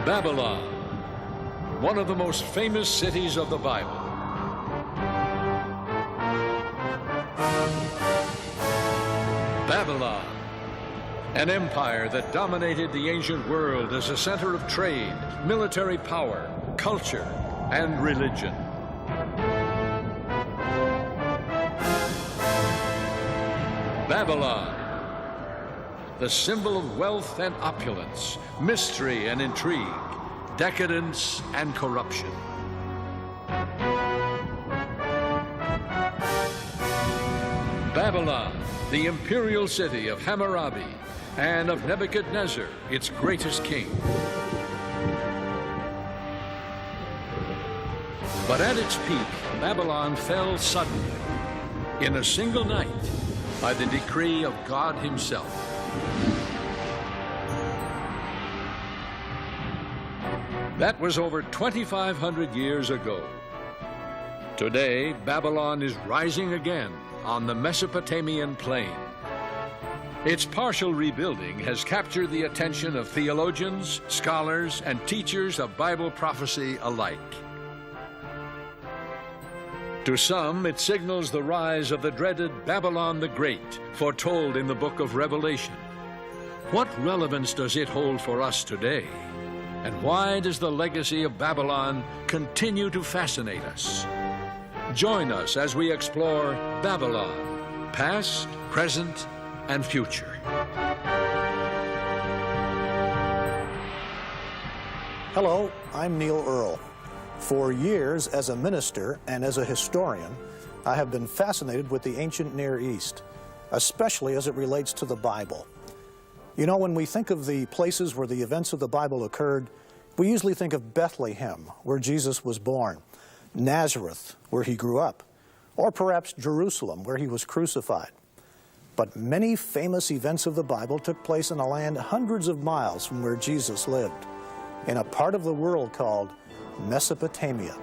Babylon, one of the most famous cities of the Bible. Babylon, an empire that dominated the ancient world as a center of trade, military power, culture, and religion. Babylon, the symbol of wealth and opulence, mystery and intrigue, decadence and corruption. Babylon, the imperial city of Hammurabi and of Nebuchadnezzar, its greatest king. But at its peak, Babylon fell suddenly, in a single night, by the decree of God Himself. That was over 2,500 years ago. Today, Babylon is rising again on the Mesopotamian plain. Its partial rebuilding has captured the attention of theologians, scholars, and teachers of Bible prophecy alike. To some, it signals the rise of the dreaded Babylon the Great, foretold in the book of Revelation. What relevance does it hold for us today? And why does the legacy of Babylon continue to fascinate us? Join us as we explore Babylon, past, present, and future. Hello, I'm Neil Earle. For years, as a minister and as a historian, I have been fascinated with the ancient Near East, especially as it relates to the Bible. You know, when we think of the places where the events of the Bible occurred, we usually think of Bethlehem, where Jesus was born, Nazareth, where he grew up, or perhaps Jerusalem, where he was crucified. But many famous events of the Bible took place in a land hundreds of miles from where Jesus lived, in a part of the world called Mesopotamia.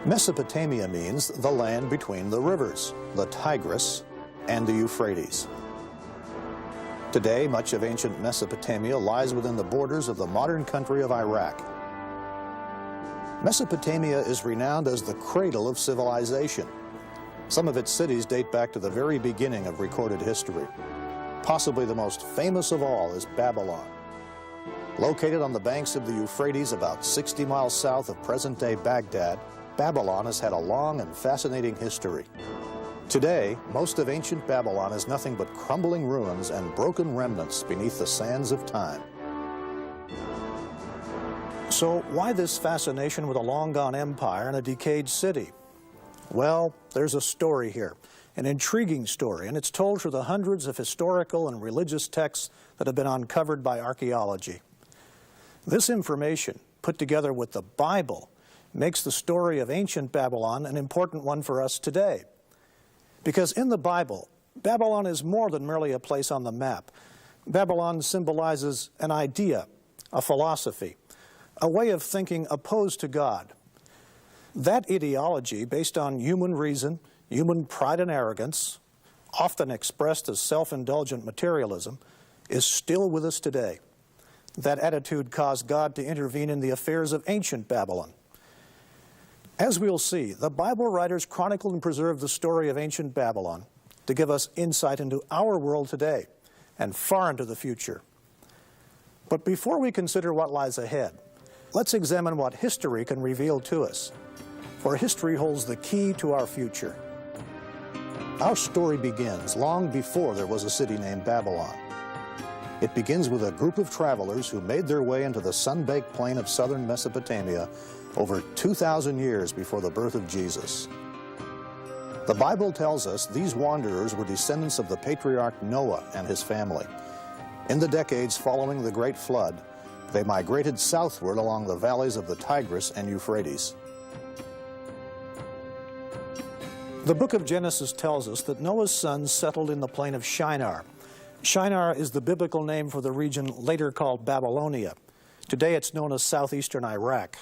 Mesopotamia means the land between the rivers, the Tigris and the Euphrates. Today, much of ancient Mesopotamia lies within the borders of the modern country of Iraq. Mesopotamia is renowned as the cradle of civilization. Some of its cities date back to the very beginning of recorded history. Possibly the most famous of all is Babylon. Located on the banks of the Euphrates about 60 miles south of present-day Baghdad, Babylon has had a long and fascinating history. Today, most of ancient Babylon is nothing but crumbling ruins and broken remnants beneath the sands of time. So why this fascination with a long-gone empire and a decayed city? Well, there's a story here, an intriguing story, and it's told through the hundreds of historical and religious texts that have been uncovered by archaeology. This information, put together with the Bible, makes the story of ancient Babylon an important one for us today. Because in the Bible, Babylon is more than merely a place on the map. Babylon symbolizes an idea, a philosophy, a way of thinking opposed to God. That ideology, based on human reason, human pride and arrogance, often expressed as self-indulgent materialism, is still with us today. That attitude caused God to intervene in the affairs of ancient Babylon. As we'll see, the Bible writers chronicled and preserved the story of ancient Babylon to give us insight into our world today and far into the future. But before we consider what lies ahead, let's examine what history can reveal to us. For history holds the key to our future. Our story begins long before there was a city named Babylon. It begins with a group of travelers who made their way into the sun-baked plain of southern Mesopotamia over 2,000 years before the birth of Jesus. The Bible tells us these wanderers were descendants of the patriarch Noah and his family. In the decades following the Great Flood, they migrated southward along the valleys of the Tigris and Euphrates. The book of Genesis tells us that Noah's sons settled in the plain of Shinar. Shinar is the biblical name for the region later called Babylonia. Today it's known as southeastern Iraq.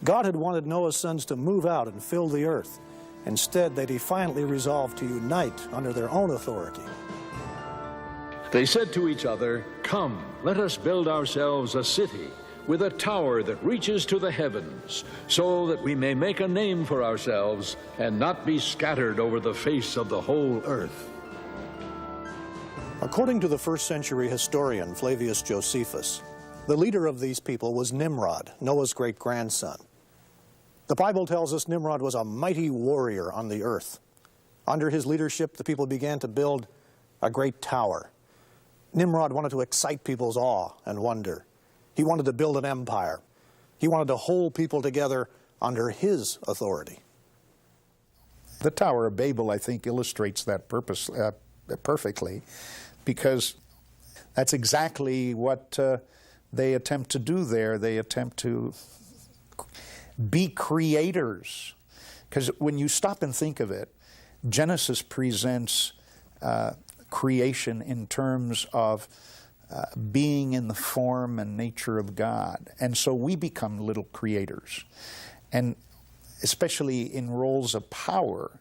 God had wanted Noah's sons to move out and fill the earth. Instead, they defiantly resolved to unite under their own authority. They said to each other, "Come, let us build ourselves a city with a tower that reaches to the heavens, so that we may make a name for ourselves and not be scattered over the face of the whole earth. According to the first century historian Flavius Josephus, the leader of these people was Nimrod, Noah's great-grandson. The Bible tells us Nimrod was a mighty warrior on the earth. Under his leadership, the people began to build a great tower. Nimrod wanted to excite people's awe and wonder. He wanted to build an empire. He wanted to hold people together under his authority. The Tower of Babel, I think, illustrates that purpose perfectly, because that's exactly what they attempt to do there. They attempt to be creators. Because when you stop and think of it, Genesis presents creation in terms of being in the form and nature of God. And so we become little creators. And especially in roles of power,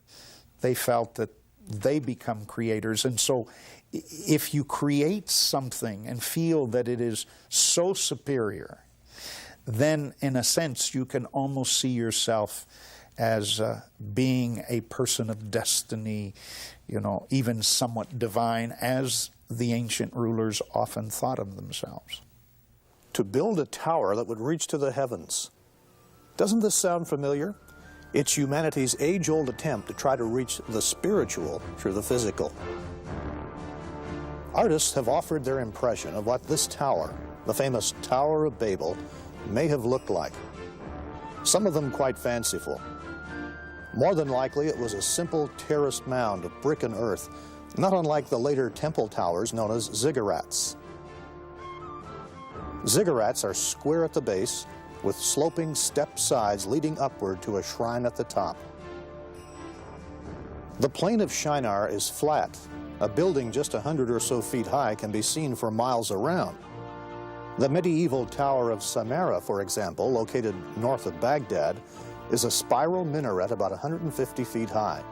they felt that they become creators. And so if you create something and feel that it is so superior, then in a sense you can almost see yourself as being a person of destiny, even somewhat divine, as the ancient rulers often thought of themselves. To build a tower that would reach to the heavens. Doesn't this sound familiar? It's humanity's age-old attempt to try to reach the spiritual through the physical. Artists have offered their impression of what this tower, the famous Tower of Babel, may have looked like. Some of them quite fanciful. More than likely, it was a simple terraced mound of brick and earth, not unlike the later temple towers known as ziggurats. Ziggurats are square at the base, with sloping step sides leading upward to a shrine at the top. The plain of Shinar is flat. A building just 100 or so feet high can be seen for miles around. The medieval Tower of Samarra, for example, located north of Baghdad, is a spiral minaret about 150 feet high.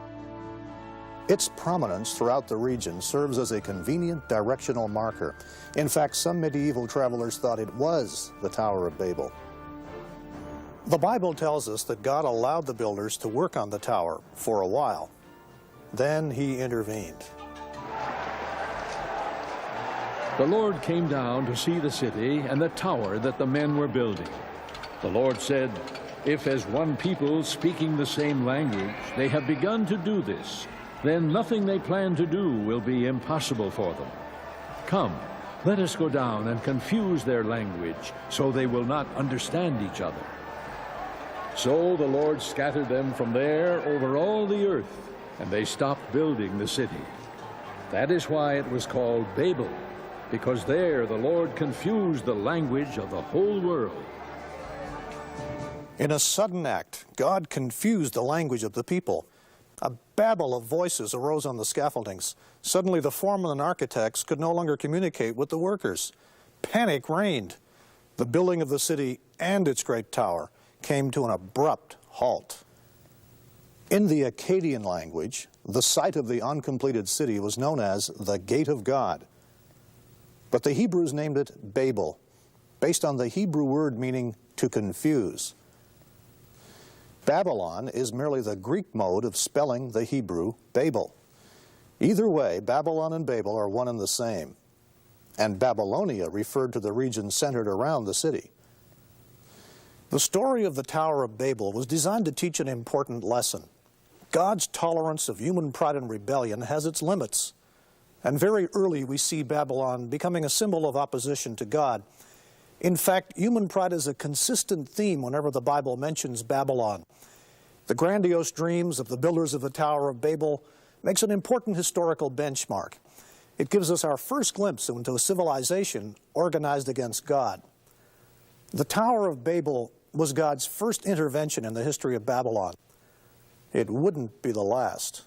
Its prominence throughout the region serves as a convenient directional marker. In fact, some medieval travelers thought it was the Tower of Babel. The Bible tells us that God allowed the builders to work on the tower for a while. Then he intervened. The Lord came down to see the city and the tower that the men were building. The Lord said, "If as one people speaking the same language they have begun to do this, then nothing they plan to do will be impossible for them. Come, let us go down and confuse their language, so they will not understand each other." So the Lord scattered them from there over all the earth, and they stopped building the city. That is why it was called Babel, because there the Lord confused the language of the whole world. In a sudden act, God confused the language of the people. A babel of voices arose on the scaffoldings. Suddenly the foremen and architects could no longer communicate with the workers. Panic reigned. The building of the city and its great tower came to an abrupt halt. In the Akkadian language, the site of the uncompleted city was known as the Gate of God. But the Hebrews named it Babel, based on the Hebrew word meaning to confuse. Babylon is merely the Greek mode of spelling the Hebrew Babel. Either way, Babylon and Babel are one and the same. And Babylonia referred to the region centered around the city. The story of the Tower of Babel was designed to teach an important lesson. God's tolerance of human pride and rebellion has its limits. And very early we see Babylon becoming a symbol of opposition to God. In fact, human pride is a consistent theme whenever the Bible mentions Babylon. The grandiose dreams of the builders of the Tower of Babel makes an important historical benchmark. It gives us our first glimpse into a civilization organized against God. The Tower of Babel was God's first intervention in the history of Babylon. It wouldn't be the last.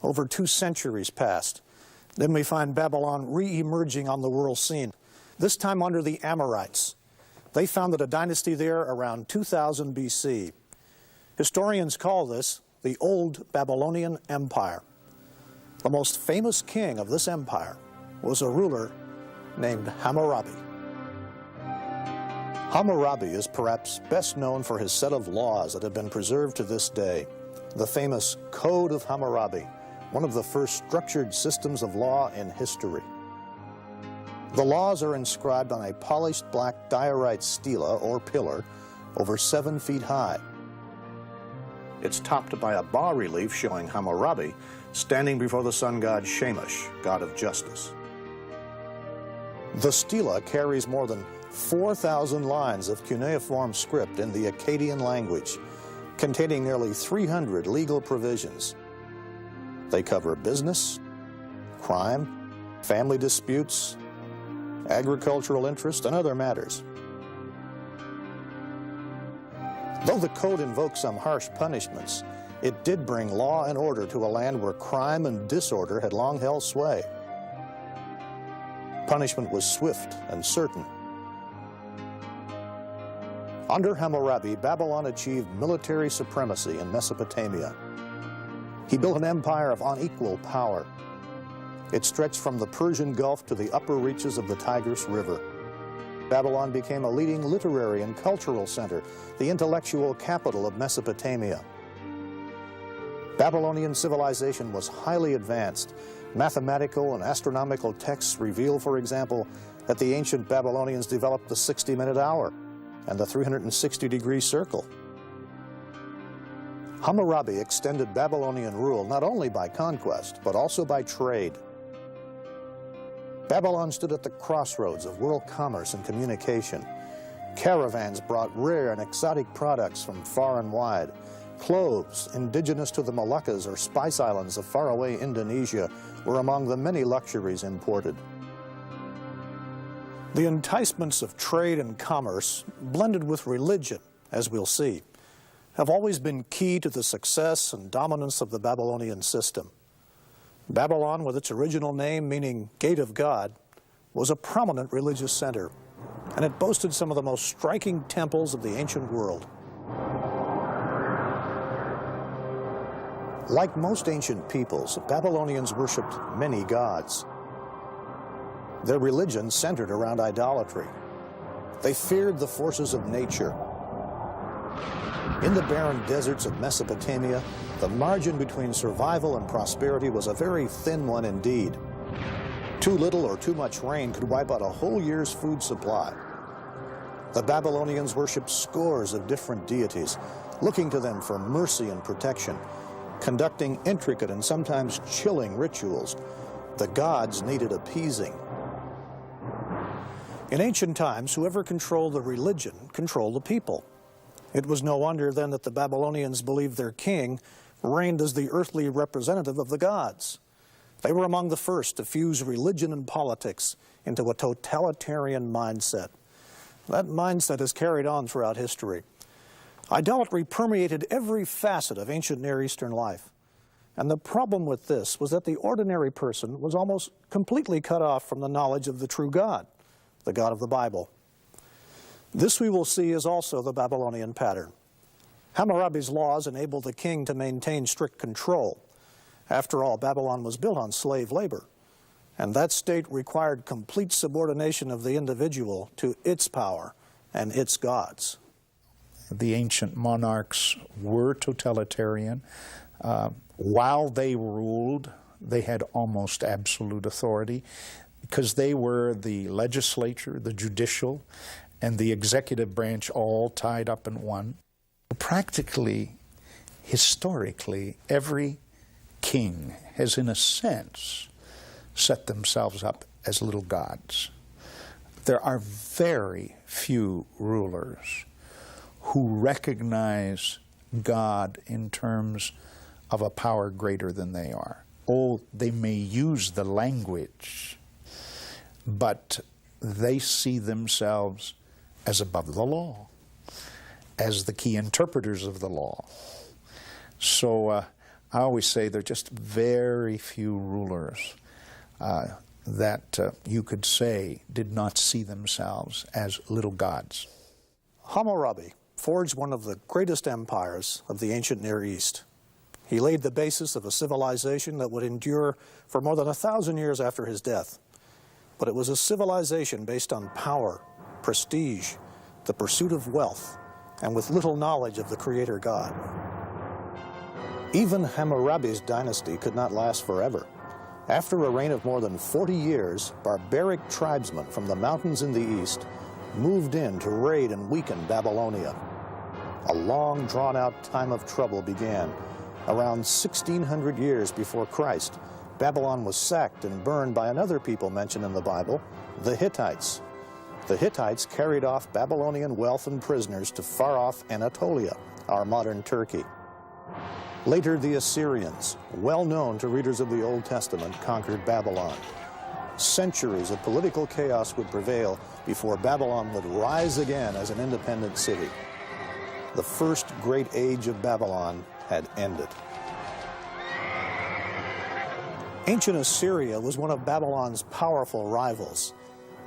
Over 2 centuries passed. Then we find Babylon re-emerging on the world scene, this time under the Amorites. They founded a dynasty there around 2000 BC. Historians call this the Old Babylonian Empire. The most famous king of this empire was a ruler named Hammurabi. Hammurabi is perhaps best known for his set of laws that have been preserved to this day. The famous Code of Hammurabi, one of the first structured systems of law in history. The laws are inscribed on a polished black diorite stela, or pillar, over 7 feet high. It's topped by a bas-relief showing Hammurabi standing before the sun god Shamash, god of justice. The stela carries more than 4,000 lines of cuneiform script in the Akkadian language, containing nearly 300 legal provisions. They cover business, crime, family disputes, agricultural interest, and other matters. Though the code invoked some harsh punishments, it did bring law and order to a land where crime and disorder had long held sway. Punishment was swift and certain. Under Hammurabi, Babylon achieved military supremacy in Mesopotamia. He built an empire of unequal power. It stretched from the Persian Gulf to the upper reaches of the Tigris River. Babylon became a leading literary and cultural center, the intellectual capital of Mesopotamia. Babylonian civilization was highly advanced. Mathematical and astronomical texts reveal, for example, that the ancient Babylonians developed the 60-minute hour and the 360-degree circle. Hammurabi extended Babylonian rule not only by conquest, but also by trade. Babylon stood at the crossroads of world commerce and communication. Caravans brought rare and exotic products from far and wide. Cloves, indigenous to the Moluccas or Spice Islands of faraway Indonesia, were among the many luxuries imported. The enticements of trade and commerce, blended with religion, as we'll see, have always been key to the success and dominance of the Babylonian system. Babylon, with its original name meaning Gate of God, was a prominent religious center, and it boasted some of the most striking temples of the ancient world. Like most ancient peoples, Babylonians worshipped many gods. Their religion centered around idolatry. They feared the forces of nature. In the barren deserts of Mesopotamia, the margin between survival and prosperity was a very thin one indeed. Too little or too much rain could wipe out a whole year's food supply. The Babylonians worshipped scores of different deities, looking to them for mercy and protection, conducting intricate and sometimes chilling rituals. The gods needed appeasing. In ancient times, whoever controlled the religion controlled the people. It was no wonder then that the Babylonians believed their king reigned as the earthly representative of the gods. They were among the first to fuse religion and politics into a totalitarian mindset. That mindset is carried on throughout history. Idolatry permeated every facet of ancient Near Eastern life. And the problem with this was that the ordinary person was almost completely cut off from the knowledge of the true God, the God of the Bible. This, we will see, is also the Babylonian pattern. Hammurabi's laws enabled the king to maintain strict control. After all, Babylon was built on slave labor, and that state required complete subordination of the individual to its power and its gods. The ancient monarchs were totalitarian. While they ruled, they had almost absolute authority because they were the legislature, the judicial, and the executive branch all tied up in one. Practically, historically, every king has, in a sense, set themselves up as little gods. There are very few rulers who recognize God in terms of a power greater than they are. Oh, they may use the language, but they see themselves as above the law, as the key interpreters of the law. So I always say there are just very few rulers that you could say did not see themselves as little gods. Hammurabi forged one of the greatest empires of the ancient Near East. He laid the basis of a civilization that would endure for more than 1,000 years after his death. But it was a civilization based on power, prestige, the pursuit of wealth, and with little knowledge of the Creator God. Even Hammurabi's dynasty could not last forever. After a reign of more than 40 years, barbaric tribesmen from the mountains in the east moved in to raid and weaken Babylonia. A long, drawn-out time of trouble began. Around 1600 years before Christ, Babylon was sacked and burned by another people mentioned in the Bible, the Hittites. The Hittites carried off Babylonian wealth and prisoners to far-off Anatolia, our modern Turkey. Later, the Assyrians, well known to readers of the Old Testament, conquered Babylon. Centuries of political chaos would prevail before Babylon would rise again as an independent city. The first great age of Babylon had ended. Ancient Assyria was one of Babylon's powerful rivals.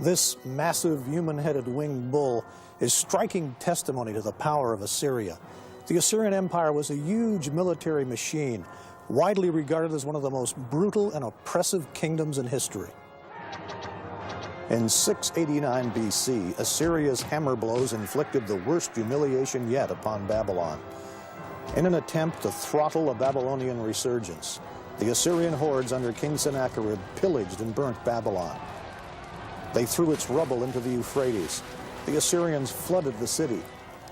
This massive human-headed winged bull is striking testimony to the power of Assyria. The Assyrian Empire was a huge military machine, widely regarded as one of the most brutal and oppressive kingdoms in history. In 689 BC, Assyria's hammer blows inflicted the worst humiliation yet upon Babylon. In an attempt to throttle a Babylonian resurgence, the Assyrian hordes under King Sennacherib pillaged and burnt Babylon. They threw its rubble into the Euphrates. The Assyrians flooded the city.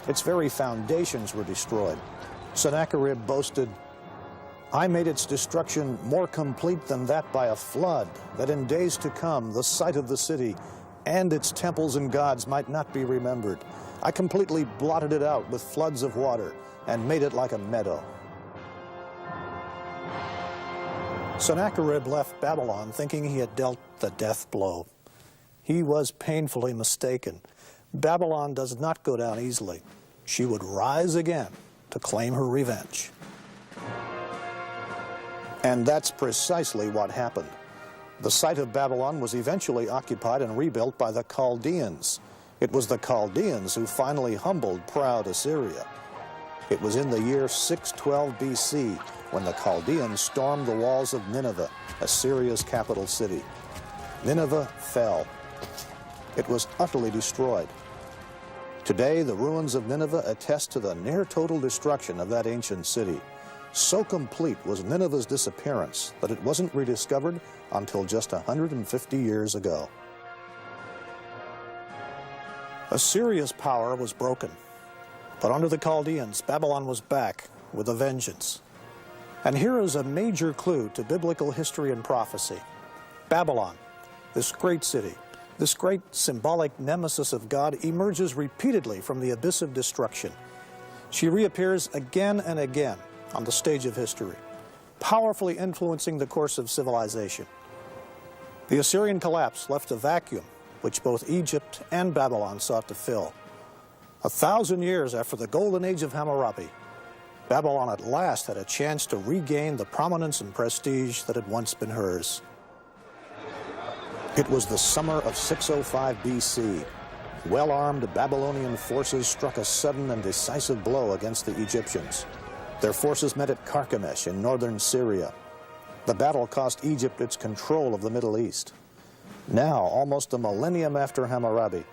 Its very foundations were destroyed. Sennacherib boasted, "I made its destruction more complete than that by a flood, that in days to come the site of the city and its temples and gods might not be remembered. I completely blotted it out with floods of water and made it like a meadow." Sennacherib left Babylon thinking he had dealt the death blow. He was painfully mistaken. Babylon does not go down easily. She would rise again to claim her revenge. And that's precisely what happened. The site of Babylon was eventually occupied and rebuilt by the Chaldeans. It was the Chaldeans who finally humbled proud Assyria. It was in the year 612 BC when the Chaldeans stormed the walls of Nineveh, Assyria's capital city. Nineveh fell. It was utterly destroyed. Today, the ruins of Nineveh attest to the near-total destruction of that ancient city. So complete was Nineveh's disappearance that it wasn't rediscovered until just 150 years ago. Assyria's power was broken, but under the Chaldeans, Babylon was back with a vengeance. And here is a major clue to biblical history and prophecy. Babylon, this great city, this great symbolic nemesis of God, emerges repeatedly from the abyss of destruction. She reappears again and again on the stage of history, powerfully influencing the course of civilization. The Assyrian collapse left a vacuum which both Egypt and Babylon sought to fill. 1,000 years after the golden age of Hammurabi, Babylon at last had a chance to regain the prominence and prestige that had once been hers. It was the summer of 605 BC. Well-armed Babylonian forces struck a sudden and decisive blow against the Egyptians. Their forces met at Carchemish in northern Syria. The battle cost Egypt its control of the Middle East. Now, almost a millennium after Hammurabi,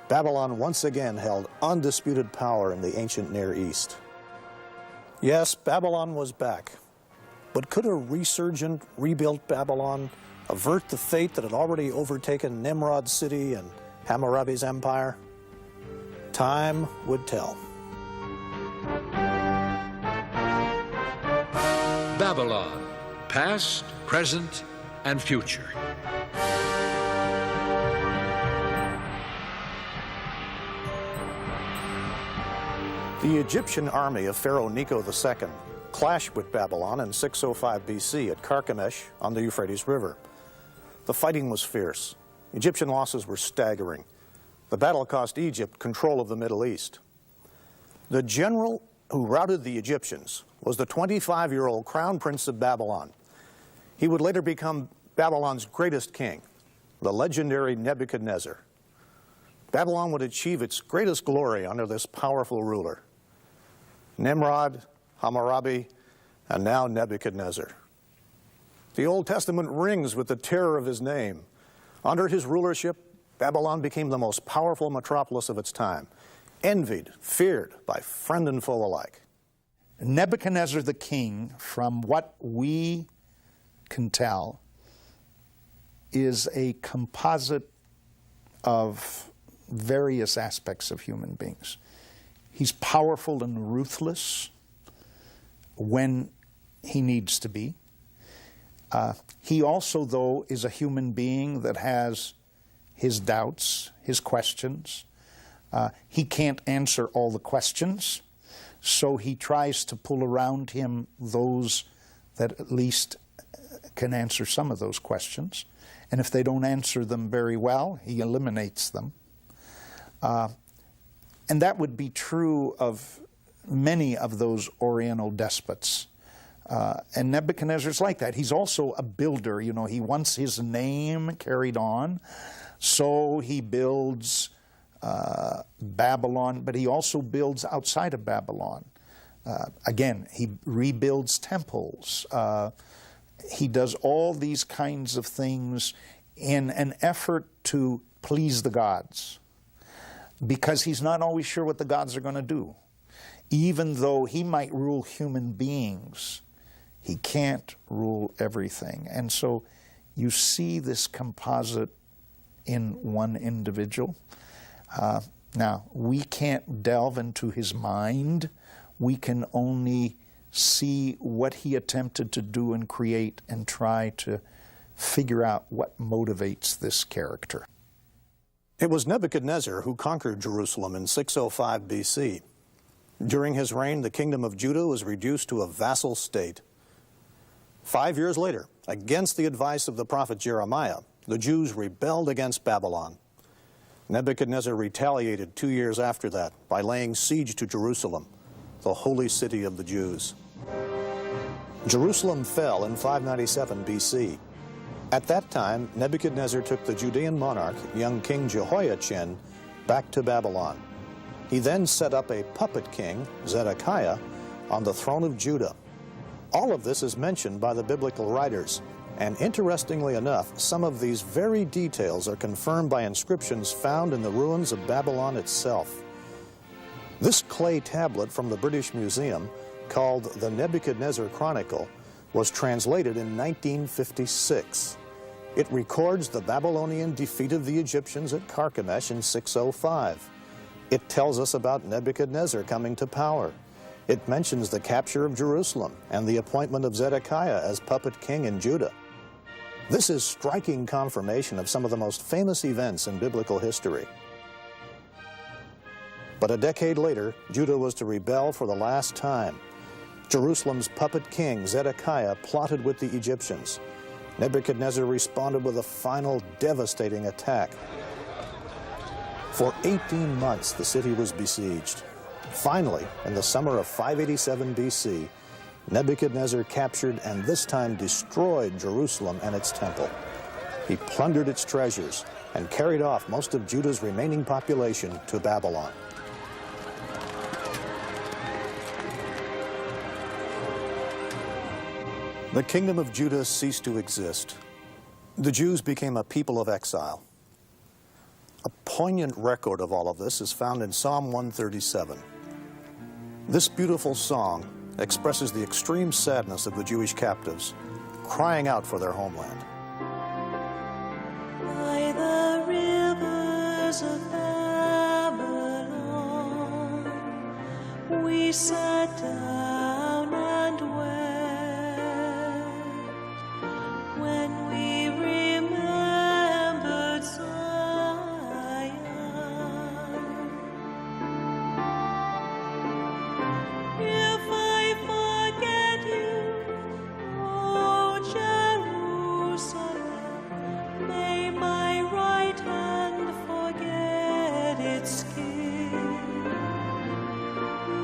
Babylon once again held undisputed power in the ancient Near East. Yes, Babylon was back. But could a resurgent, rebuilt Babylon avert the fate that had already overtaken Nimrod's city and Hammurabi's empire? Time would tell. Babylon, past, present, and future. The Egyptian army of Pharaoh Necho II clashed with Babylon in 605 BC at Carchemish on the Euphrates River. The fighting was fierce. Egyptian losses were staggering. The battle cost Egypt control of the Middle East. The general who routed the Egyptians was the 25-year-old crown prince of Babylon. He would later become Babylon's greatest king, the legendary Nebuchadnezzar. Babylon would achieve its greatest glory under this powerful ruler. Nimrod, Hammurabi, and now Nebuchadnezzar. The Old Testament rings with the terror of his name. Under his rulership, Babylon became the most powerful metropolis of its time. envied, feared by friend and foe alike. Nebuchadnezzar the king, from what we can tell, is a composite of various aspects of human beings. He's powerful and ruthless when he needs to be. He also, though, is a human being that has his doubts, his questions. He can't answer all the questions, so he tries to pull around him those that at least can answer some of those questions. And if they don't answer them very well, he eliminates them. And that would be true of many of those Oriental despots. And Nebuchadnezzar's like that. He's also a builder. You know, he wants his name carried on, so he builds Babylon, but he also builds outside of Babylon. Again, he rebuilds temples. He does all these kinds of things in an effort to please the gods, because he's not always sure what the gods are going to do. Even though he might rule human beings, he can't rule everything. And so you see this composite in one individual. Now, we can't delve into his mind. We can only see what he attempted to do and create and try to figure out what motivates this character. It was Nebuchadnezzar who conquered Jerusalem in 605 BC. During his reign, the kingdom of Judah was reduced to a vassal state. 5 years later, against the advice of the prophet Jeremiah, the Jews rebelled against Babylon. Nebuchadnezzar retaliated 2 years after that by laying siege to Jerusalem, the holy city of the Jews. Jerusalem fell in 597 BC. At that time, Nebuchadnezzar took the Judean monarch, young King Jehoiachin, back to Babylon. He then set up a puppet king, Zedekiah, on the throne of Judah. All of this is mentioned by the biblical writers, and interestingly enough, some of these very details are confirmed by inscriptions found in the ruins of Babylon itself. This clay tablet from the British Museum, called the Nebuchadnezzar Chronicle, was translated in 1956. It records the Babylonian defeat of the Egyptians at Carchemish in 605. It tells us about Nebuchadnezzar coming to power. It mentions the capture of Jerusalem and the appointment of Zedekiah as puppet king in Judah. This is striking confirmation of some of the most famous events in biblical history. But a decade later, Judah was to rebel for the last time. Jerusalem's puppet king, Zedekiah, plotted with the Egyptians. Nebuchadnezzar responded with a final devastating attack. For 18 months, the city was besieged. Finally, in the summer of 587 BC, Nebuchadnezzar captured and this time destroyed Jerusalem and its temple. He plundered its treasures and carried off most of Judah's remaining population to Babylon. The kingdom of Judah ceased to exist. The Jews became a people of exile. A poignant record of all of this is found in Psalm 137. This beautiful song expresses the extreme sadness of the Jewish captives, crying out for their homeland. By the rivers of Babylon, we sat down and wept when we remembered Zion. If I forget you, O Jerusalem, may my right hand forget its king.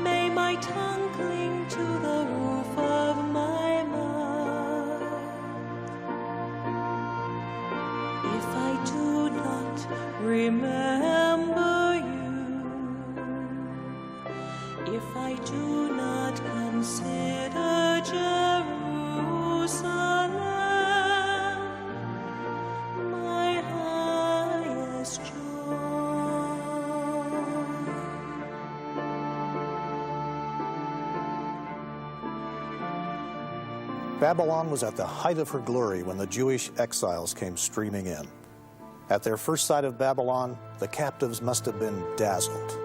May my tongue cling Babylon was at the height of her glory when the Jewish exiles came streaming in. At their first sight of Babylon, the captives must have been dazzled.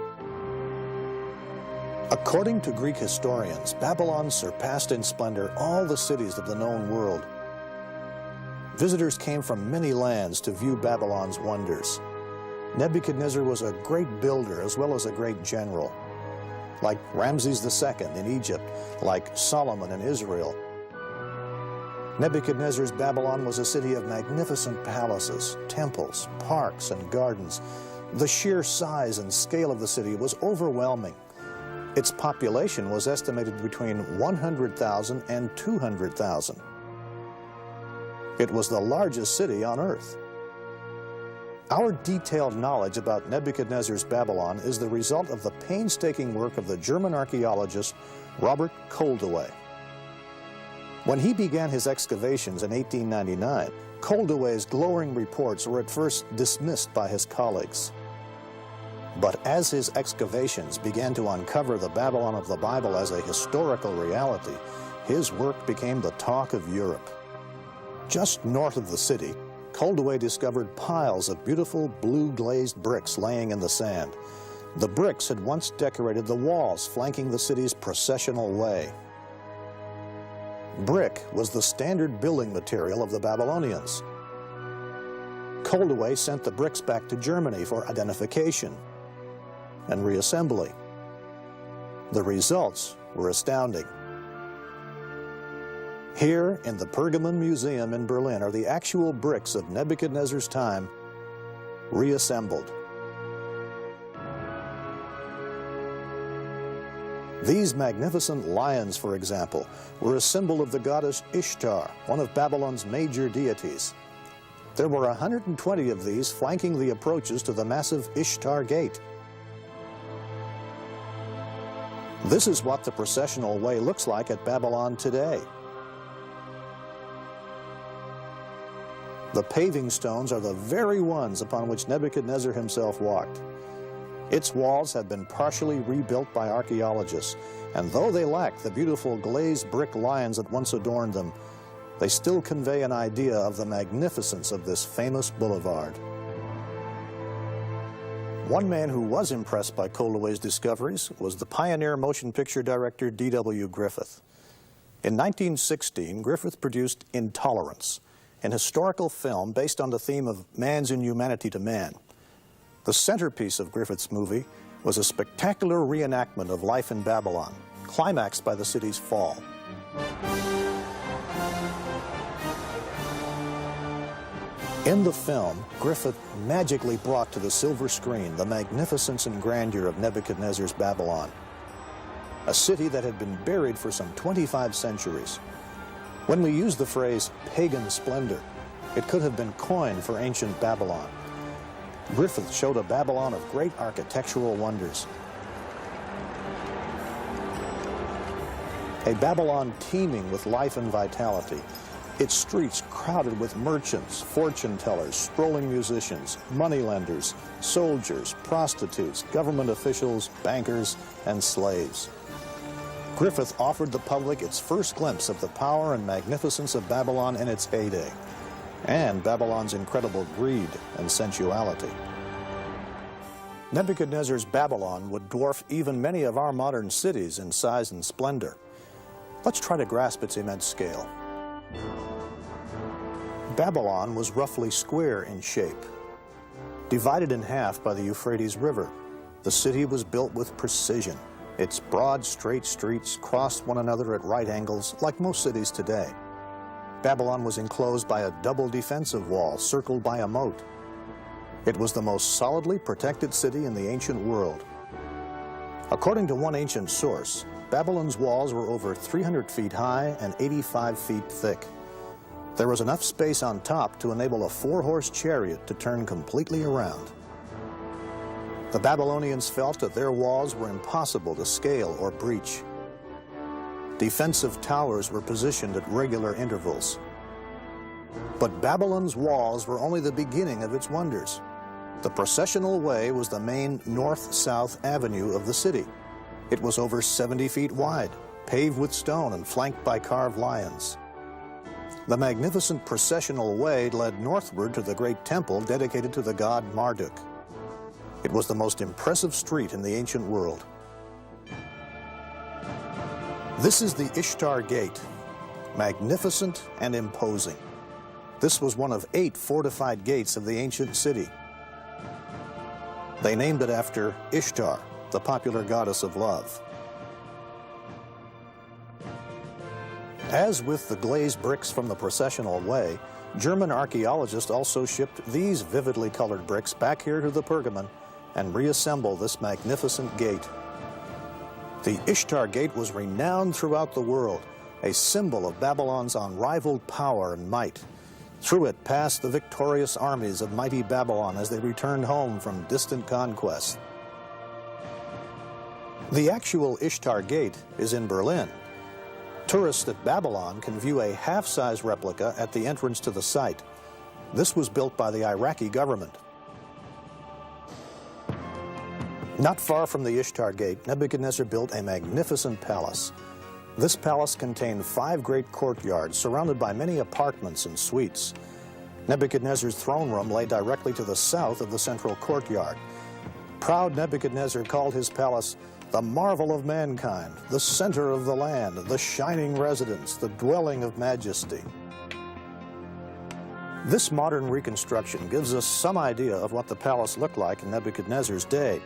According to Greek historians, Babylon surpassed in splendor all the cities of the known world. Visitors came from many lands to view Babylon's wonders. Nebuchadnezzar was a great builder as well as a great general. Like Ramses II in Egypt, like Solomon in Israel. Nebuchadnezzar's Babylon was a city of magnificent palaces, temples, parks, and gardens. The sheer size and scale of the city was overwhelming. Its population was estimated between 100,000 and 200,000. It was the largest city on earth. Our detailed knowledge about Nebuchadnezzar's Babylon is the result of the painstaking work of the German archaeologist Robert Koldewey. When he began his excavations in 1899, Koldewey's glowing reports were at first dismissed by his colleagues. But as his excavations began to uncover the Babylon of the Bible as a historical reality, his work became the talk of Europe. Just north of the city, Koldewey discovered piles of beautiful blue glazed bricks laying in the sand. The bricks had once decorated the walls flanking the city's processional way. Brick was the standard building material of the Babylonians. Koldewey sent the bricks back to Germany for identification and reassembly. The results were astounding. Here in the Pergamon Museum in Berlin are the actual bricks of Nebuchadnezzar's time reassembled. These magnificent lions, for example, were a symbol of the goddess Ishtar, one of Babylon's major deities. There were 120 of these flanking the approaches to the massive Ishtar Gate. This is what the processional way looks like at Babylon today. The paving stones are the very ones upon which Nebuchadnezzar himself walked. Its walls have been partially rebuilt by archaeologists, and though they lack the beautiful glazed brick lions that once adorned them, they still convey an idea of the magnificence of this famous boulevard. One man who was impressed by Koldewey's discoveries was the pioneer motion picture director D.W. Griffith. In 1916, Griffith produced Intolerance, an historical film based on the theme of man's inhumanity to man. The centerpiece of Griffith's movie was a spectacular reenactment of life in Babylon, climaxed by the city's fall. In the film, Griffith magically brought to the silver screen the magnificence and grandeur of Nebuchadnezzar's Babylon, a city that had been buried for some 25 centuries. When we use the phrase pagan splendor, it could have been coined for ancient Babylon. Griffith showed a Babylon of great architectural wonders. A Babylon teeming with life and vitality, its streets crowded with merchants, fortune tellers, strolling musicians, moneylenders, soldiers, prostitutes, government officials, bankers, and slaves. Griffith offered the public its first glimpse of the power and magnificence of Babylon in its heyday, and Babylon's incredible greed and sensuality. Nebuchadnezzar's Babylon would dwarf even many of our modern cities in size and splendor. Let's try to grasp its immense scale. Babylon was roughly square in shape. Divided in half by the Euphrates River, the city was built with precision. Its broad, straight streets crossed one another at right angles, like most cities today. Babylon was enclosed by a double defensive wall circled by a moat. It was the most solidly protected city in the ancient world. According to one ancient source, Babylon's walls were over 300 feet high and 85 feet thick. There was enough space on top to enable a 4-horse chariot to turn completely around. The Babylonians felt that their walls were impossible to scale or breach. Defensive towers were positioned at regular intervals. But Babylon's walls were only the beginning of its wonders. The processional way was the main north-south avenue of the city. It was over 70 feet wide, paved with stone and flanked by carved lions. The magnificent processional way led northward to the great temple dedicated to the god Marduk. It was the most impressive street in the ancient world. This is the Ishtar Gate, magnificent and imposing. This was one of 8 fortified gates of the ancient city. They named it after Ishtar, the popular goddess of love. As with the glazed bricks from the processional way, German archaeologists also shipped these vividly colored bricks back here to the Pergamon and reassembled this magnificent gate. The Ishtar Gate was renowned throughout the world, a symbol of Babylon's unrivaled power and might. Through it passed the victorious armies of mighty Babylon as they returned home from distant conquest. The actual Ishtar Gate is in Berlin. Tourists at Babylon can view a half-size replica at the entrance to the site. This was built by the Iraqi government. Not far from the Ishtar Gate, Nebuchadnezzar built a magnificent palace. This palace contained 5 great courtyards surrounded by many apartments and suites. Nebuchadnezzar's throne room lay directly to the south of the central courtyard. Proud Nebuchadnezzar called his palace the marvel of mankind, the center of the land, the shining residence, the dwelling of majesty. This modern reconstruction gives us some idea of what the palace looked like in Nebuchadnezzar's day.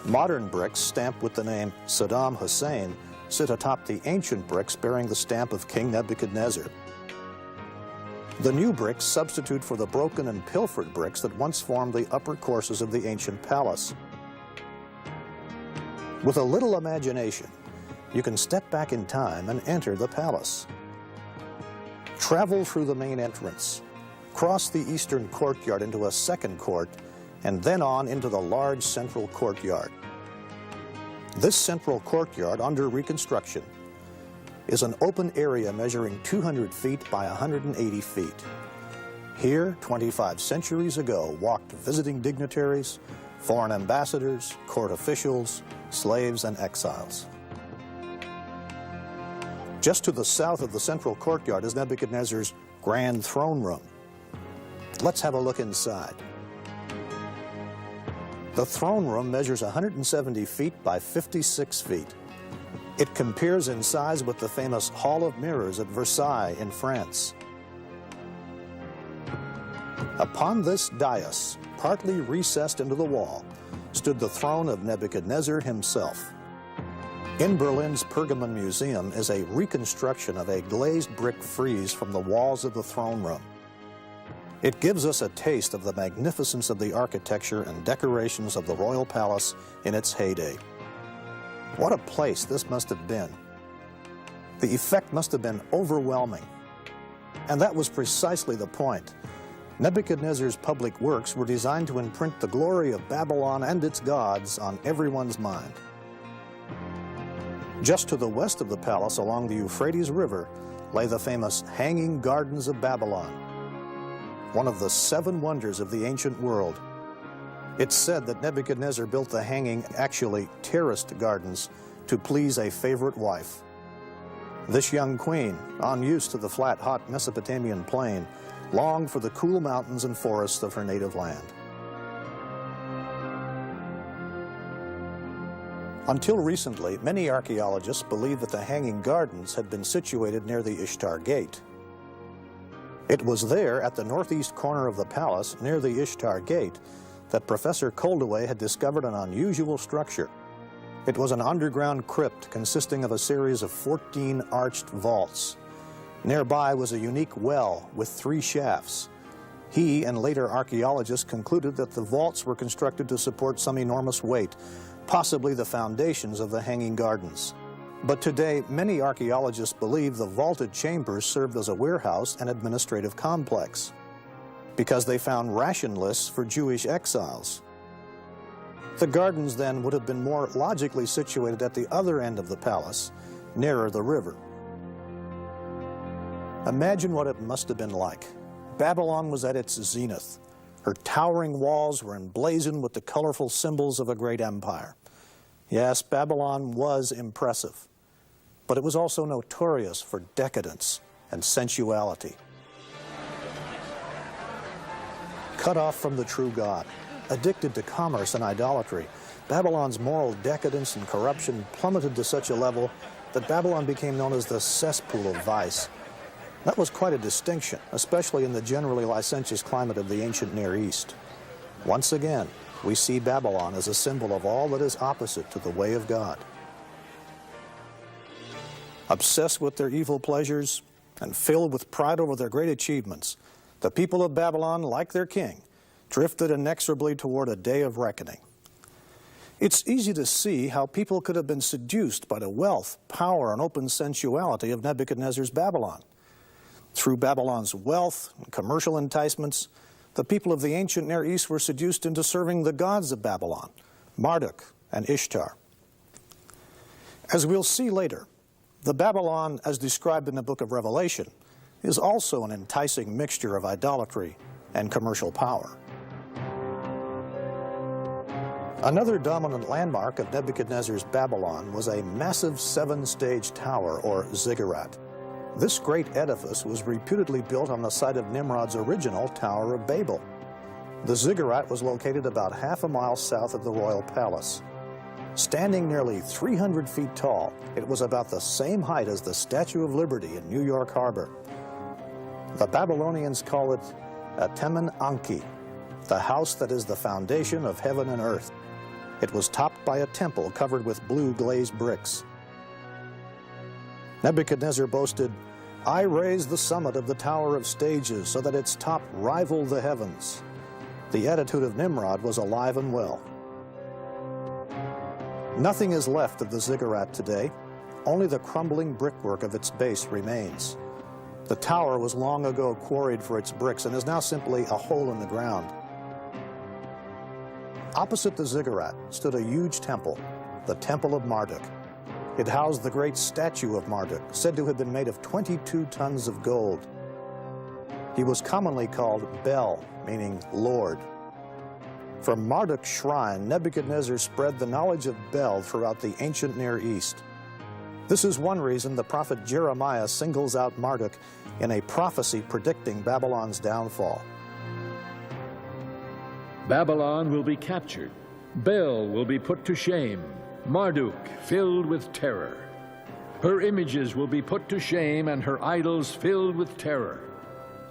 Modern bricks stamped with the name Saddam Hussein sit atop the ancient bricks bearing the stamp of King Nebuchadnezzar. The new bricks substitute for the broken and pilfered bricks that once formed the upper courses of the ancient palace. With a little imagination, you can step back in time and enter the palace. Travel through the main entrance, cross the eastern courtyard into a second court, and then on into the large central courtyard. This central courtyard, under reconstruction, is an open area measuring 200 feet by 180 feet. Here, 25 centuries ago, walked visiting dignitaries, foreign ambassadors, court officials, slaves, and exiles. Just to the south of the central courtyard is Nebuchadnezzar's grand throne room. Let's have a look inside. The throne room measures 170 feet by 56 feet. It compares in size with the famous Hall of Mirrors at Versailles in France. Upon this dais, partly recessed into the wall, stood the throne of Nebuchadnezzar himself. In Berlin's Pergamon Museum is a reconstruction of a glazed brick frieze from the walls of the throne room. It gives us a taste of the magnificence of the architecture and decorations of the royal palace in its heyday. What a place this must have been. The effect must have been overwhelming. And that was precisely the point. Nebuchadnezzar's public works were designed to imprint the glory of Babylon and its gods on everyone's mind. Just to the west of the palace along the Euphrates River lay the famous Hanging Gardens of Babylon, one of the 7 wonders of the ancient world. It's said that Nebuchadnezzar built the hanging, actually terraced gardens to please a favorite wife. This young queen, unused to the flat, hot Mesopotamian plain, longed for the cool mountains and forests of her native land. Until recently, many archaeologists believed that the Hanging Gardens had been situated near the Ishtar Gate. It was there, at the northeast corner of the palace, near the Ishtar Gate, that Professor Koldewey had discovered an unusual structure. It was an underground crypt consisting of a series of 14 arched vaults. Nearby was a unique well with 3 shafts. He and later archaeologists concluded that the vaults were constructed to support some enormous weight, possibly the foundations of the Hanging Gardens. But today, many archaeologists believe the vaulted chambers served as a warehouse and administrative complex, because they found ration lists for Jewish exiles. The gardens then would have been more logically situated at the other end of the palace, nearer the river. Imagine what it must have been like. Babylon was at its zenith. Her towering walls were emblazoned with the colorful symbols of a great empire. Yes, Babylon was impressive, but it was also notorious for decadence, and sensuality. Cut off from the true God, addicted to commerce and idolatry, Babylon's moral decadence and corruption plummeted to such a level that Babylon became known as the cesspool of vice. That was quite a distinction, especially in the generally licentious climate of the ancient Near East. Once again, we see Babylon as a symbol of all that is opposite to the way of God. Obsessed with their evil pleasures and filled with pride over their great achievements, the people of Babylon, like their king, drifted inexorably toward a day of reckoning. It's easy to see how people could have been seduced by the wealth, power, and open sensuality of Nebuchadnezzar's Babylon. Through Babylon's wealth and commercial enticements, the people of the ancient Near East were seduced into serving the gods of Babylon, Marduk and Ishtar. As we'll see later, the Babylon, as described in the book of Revelation, is also an enticing mixture of idolatry and commercial power. Another dominant landmark of Nebuchadnezzar's Babylon was a massive seven-stage tower, or ziggurat. This great edifice was reputedly built on the site of Nimrod's original Tower of Babel. The ziggurat was located about half a mile south of the royal palace. Standing nearly 300 feet tall, it was about the same height as the Statue of Liberty in New York Harbor. The Babylonians call it Atemen Anki, the house that is the foundation of heaven and earth. It was topped by a temple covered with blue glazed bricks. Nebuchadnezzar boasted, "I raised the summit of the Tower of Stages so that its top rivaled the heavens." The attitude of Nimrod was alive and well. Nothing is left of the ziggurat today. Only the crumbling brickwork of its base remains. The tower was long ago quarried for its bricks and is now simply a hole in the ground. Opposite the ziggurat stood a huge temple, the Temple of Marduk. It housed the great statue of Marduk, said to have been made of 22 tons of gold. He was commonly called Bel, meaning Lord. From Marduk's shrine, Nebuchadnezzar spread the knowledge of Bel throughout the ancient Near East. This is one reason the prophet Jeremiah singles out Marduk in a prophecy predicting Babylon's downfall. Babylon will be captured. Bel will be put to shame. Marduk filled with terror. Her images will be put to shame and her idols filled with terror.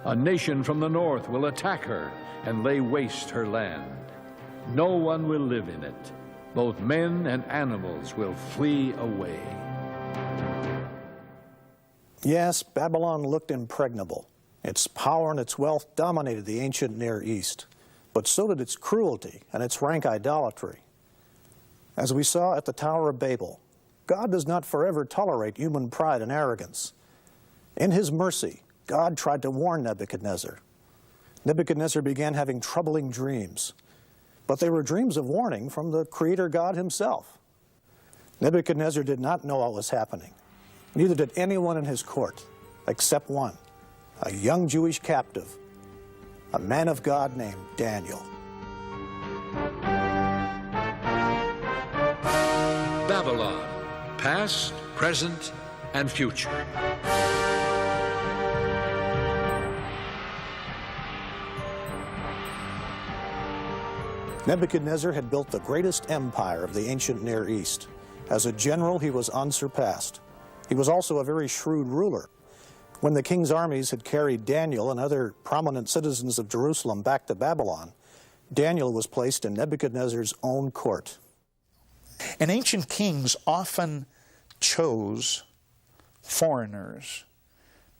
A nation from the north will attack her and lay waste her land. No one will live in it. Both men and animals will flee away. Yes, Babylon looked impregnable. Its power and its wealth dominated the ancient Near East, but so did its cruelty and its rank idolatry. As we saw at the Tower of Babel, God does not forever tolerate human pride and arrogance. In his mercy, God tried to warn Nebuchadnezzar. Nebuchadnezzar began having troubling dreams, but they were dreams of warning from the Creator God himself. Nebuchadnezzar did not know what was happening. Neither did anyone in his court, except one, a young Jewish captive, a man of God named Daniel. Babylon, past, present, and future. Nebuchadnezzar had built the greatest empire of the ancient Near East. As a general, he was unsurpassed. He was also a very shrewd ruler. When the king's armies had carried Daniel and other prominent citizens of Jerusalem back to Babylon, Daniel was placed in Nebuchadnezzar's own court. And ancient kings often chose foreigners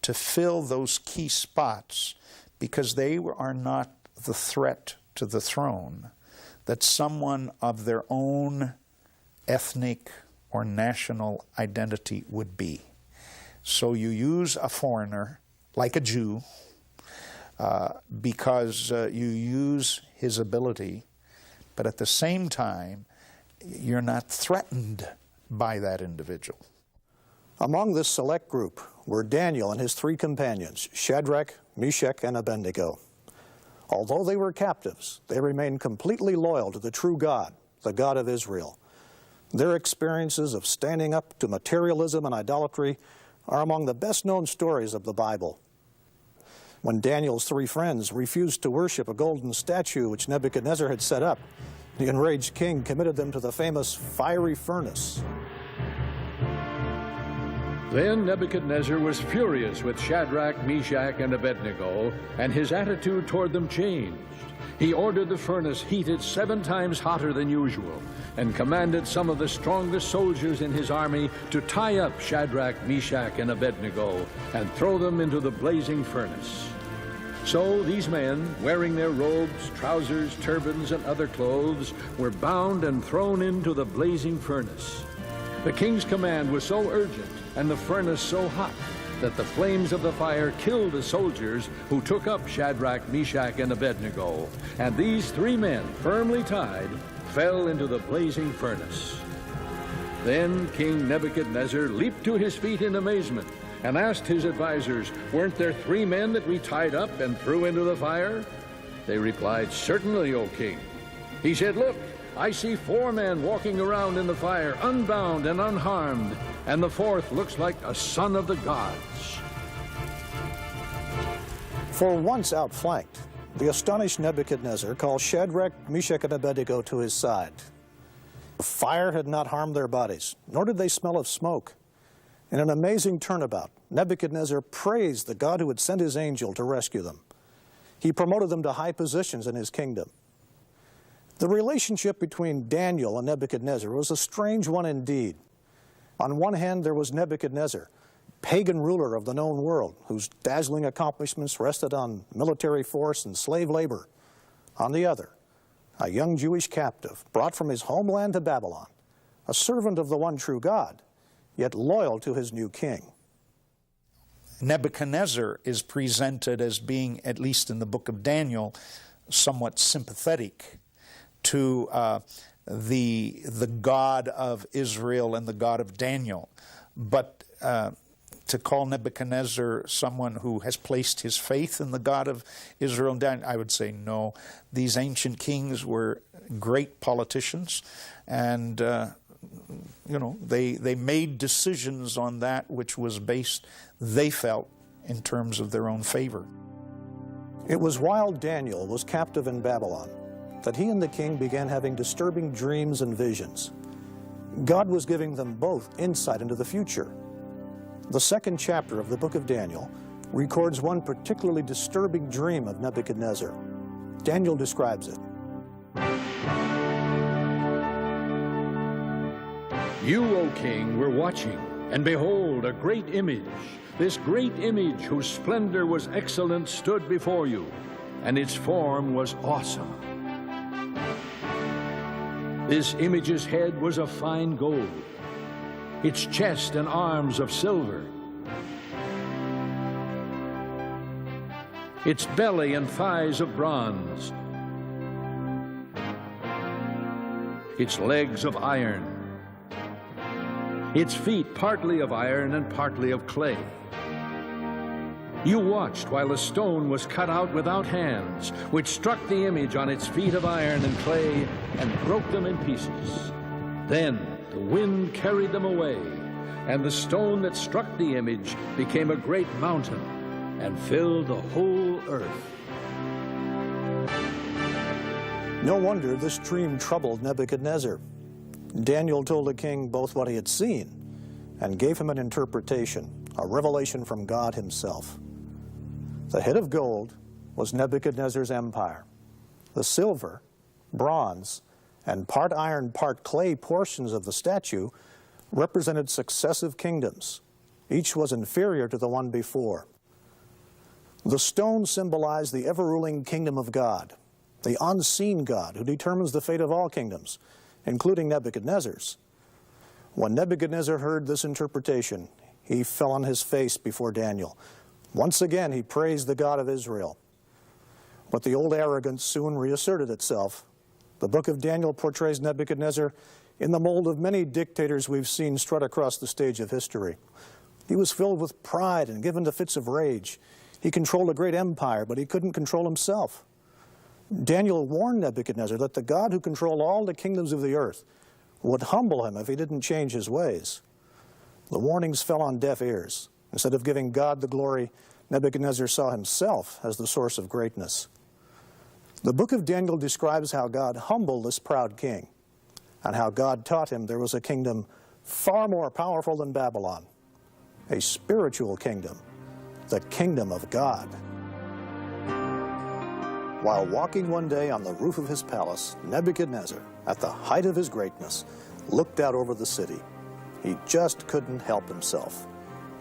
to fill those key spots because they are not the threat to the throne that someone of their own ethnic or national identity would be. So you use a foreigner, like a Jew, because you use his ability, but at the same time, you're not threatened by that individual. Among this select group were Daniel and his three companions, Shadrach, Meshach, and Abednego. Although they were captives, they remained completely loyal to the true God, the God of Israel. Their experiences of standing up to materialism and idolatry are among the best-known stories of the Bible. When Daniel's three friends refused to worship a golden statue which Nebuchadnezzar had set up, the enraged king committed them to the famous fiery furnace. Then Nebuchadnezzar was furious with Shadrach, Meshach, and Abednego, and his attitude toward them changed. He ordered the furnace heated 7 times hotter than usual, and commanded some of the strongest soldiers in his army to tie up Shadrach, Meshach, and Abednego and throw them into the blazing furnace. So these men, wearing their robes, trousers, turbans, and other clothes, were bound and thrown into the blazing furnace. The king's command was so urgent and the furnace so hot that the flames of the fire killed the soldiers who took up Shadrach, Meshach, and Abednego, and these 3 men, firmly tied, fell into the blazing furnace. Then King Nebuchadnezzar leaped to his feet in amazement and asked his advisors, "Weren't there 3 men that we tied up and threw into the fire?" They replied, "Certainly, O king." He said, "Look, I see 4 men walking around in the fire, unbound and unharmed, and the 4th looks like a son of the gods." For once outflanked, the astonished Nebuchadnezzar called Shadrach, Meshach, and Abednego to his side. The fire had not harmed their bodies, nor did they smell of smoke. In an amazing turnabout, Nebuchadnezzar praised the God who had sent his angel to rescue them. He promoted them to high positions in his kingdom. The relationship between Daniel and Nebuchadnezzar was a strange one indeed. On one hand, there was Nebuchadnezzar, pagan ruler of the known world, whose dazzling accomplishments rested on military force and slave labor. On the other, a young Jewish captive brought from his homeland to Babylon, a servant of the one true God, yet loyal to his new king. Nebuchadnezzar is presented as being, at least in the book of Daniel, somewhat sympathetic to the God of Israel and the God of Daniel. But to call Nebuchadnezzar someone who has placed his faith in the God of Israel and Daniel, I would say no. These ancient kings were great politicians, and they made decisions on that which was based, they felt, in terms of their own favor. It was while Daniel was captive in Babylon that he and the king began having disturbing dreams and visions. God was giving them both insight into the future. The 2nd chapter of the book of Daniel records one particularly disturbing dream of Nebuchadnezzar. Daniel describes it. "You, O king, were watching, and behold, a great image. This great image, whose splendor was excellent, stood before you, and its form was awesome. This image's head was of fine gold, its chest and arms of silver, its belly and thighs of bronze, its legs of iron, its feet partly of iron and partly of clay. You watched while a stone was cut out without hands, which struck the image on its feet of iron and clay and broke them in pieces. Then the wind carried them away, and the stone that struck the image became a great mountain and filled the whole earth." No wonder this dream troubled Nebuchadnezzar. Daniel told the king both what he had seen and gave him an interpretation, a revelation from God himself. The head of gold was Nebuchadnezzar's empire. The silver, bronze, and part iron, part clay portions of the statue represented successive kingdoms. Each was inferior to the one before. The stone symbolized the ever-ruling kingdom of God, the unseen God who determines the fate of all kingdoms, including Nebuchadnezzar's. When Nebuchadnezzar heard this interpretation, he fell on his face before Daniel. Once again, he praised the God of Israel. But the old arrogance soon reasserted itself. The book of Daniel portrays Nebuchadnezzar in the mold of many dictators we've seen strut across the stage of history. He was filled with pride and given to fits of rage. He controlled a great empire, but he couldn't control himself. Daniel warned Nebuchadnezzar that the God who controlled all the kingdoms of the earth would humble him if he didn't change his ways. The warnings fell on deaf ears. Instead of giving God the glory, Nebuchadnezzar saw himself as the source of greatness. The book of Daniel describes how God humbled this proud king, and how God taught him there was a kingdom far more powerful than Babylon, a spiritual kingdom, the kingdom of God. While walking one day on the roof of his palace, Nebuchadnezzar, at the height of his greatness, looked out over the city. He just couldn't help himself.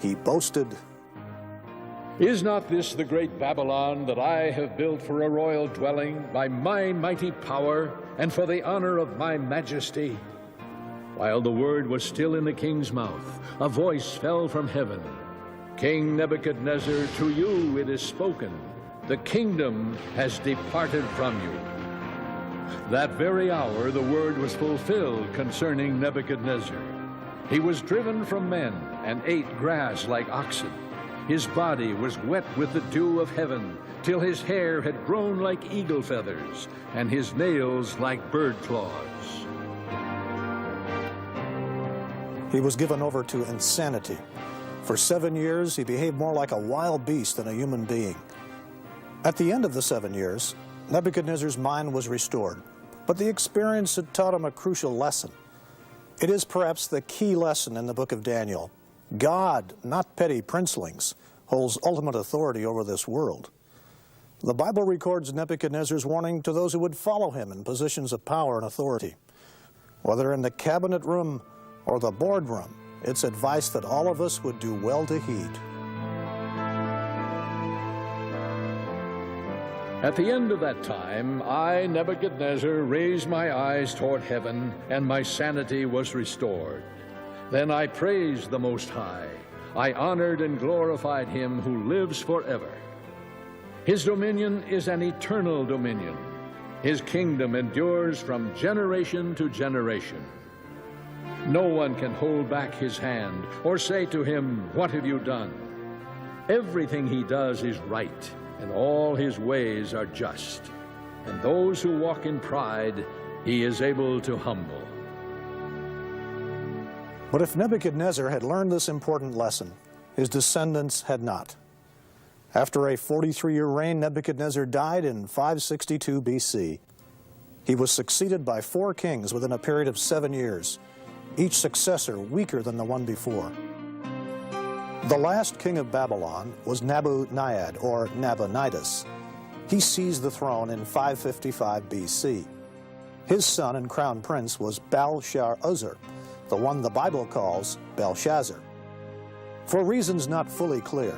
He boasted, "Is not this the great Babylon that I have built for a royal dwelling by my mighty power and for the honor of my majesty?" While the word was still in the king's mouth, a voice fell from heaven. "King Nebuchadnezzar, to you it is spoken. The kingdom has departed from you." That very hour the word was fulfilled concerning Nebuchadnezzar. He was driven from men and ate grass like oxen. His body was wet with the dew of heaven, till his hair had grown like eagle feathers, and his nails like bird claws. He was given over to insanity. For 7 years, he behaved more like a wild beast than a human being. At the end of the 7 years, Nebuchadnezzar's mind was restored, but the experience had taught him a crucial lesson. It is perhaps the key lesson in the book of Daniel. God, not petty princelings, holds ultimate authority over this world. The Bible records Nebuchadnezzar's warning to those who would follow him in positions of power and authority. Whether in the cabinet room or the boardroom, it's advice that all of us would do well to heed. At the end of that time, I, Nebuchadnezzar, raised my eyes toward heaven, and my sanity was restored. Then I praised the Most High. I honored and glorified him who lives forever. His dominion is an eternal dominion. His kingdom endures from generation to generation. No one can hold back his hand or say to him, "What have you done?" Everything he does is right, and all his ways are just. And those who walk in pride, he is able to humble. But if Nebuchadnezzar had learned this important lesson, his descendants had not. After a 43-year reign, Nebuchadnezzar died in 562 BC. He was succeeded by 4 kings within a period of 7 years, each successor weaker than the one before. The last king of Babylon was Nabonidus, or Nabonidus. He seized the throne in 555 BC. His son and crown prince was Belshazzar, the one the Bible calls Belshazzar. For reasons not fully clear,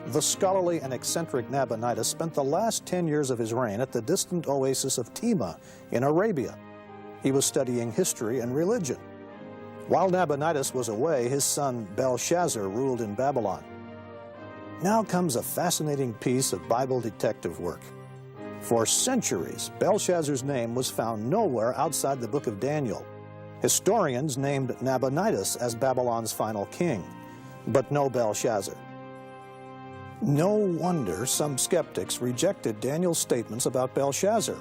the scholarly and eccentric Nabonidus spent the last 10 years of his reign at the distant oasis of Tema in Arabia. He was studying history and religion. While Nabonidus was away, his son Belshazzar ruled in Babylon. Now comes a fascinating piece of Bible detective work. For centuries, Belshazzar's name was found nowhere outside the book of Daniel. Historians named Nabonidus as Babylon's final king, but no Belshazzar. No wonder some skeptics rejected Daniel's statements about Belshazzar,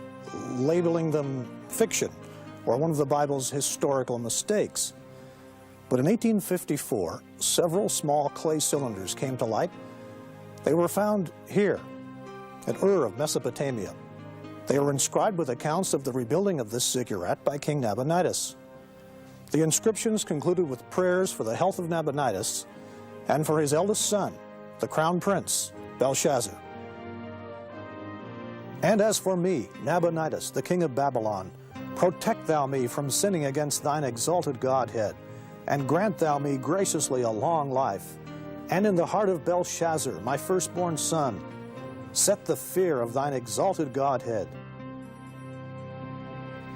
labeling them fiction or one of the Bible's historical mistakes. But in 1854, several small clay cylinders came to light. They were found here, at Ur of Mesopotamia. They were inscribed with accounts of the rebuilding of this ziggurat by King Nabonidus. The inscriptions concluded with prayers for the health of Nabonidus and for his eldest son, the crown prince, Belshazzar. "And as for me, Nabonidus, the king of Babylon, protect thou me from sinning against thine exalted Godhead, and grant thou me graciously a long life. And in the heart of Belshazzar, my firstborn son, set the fear of thine exalted Godhead."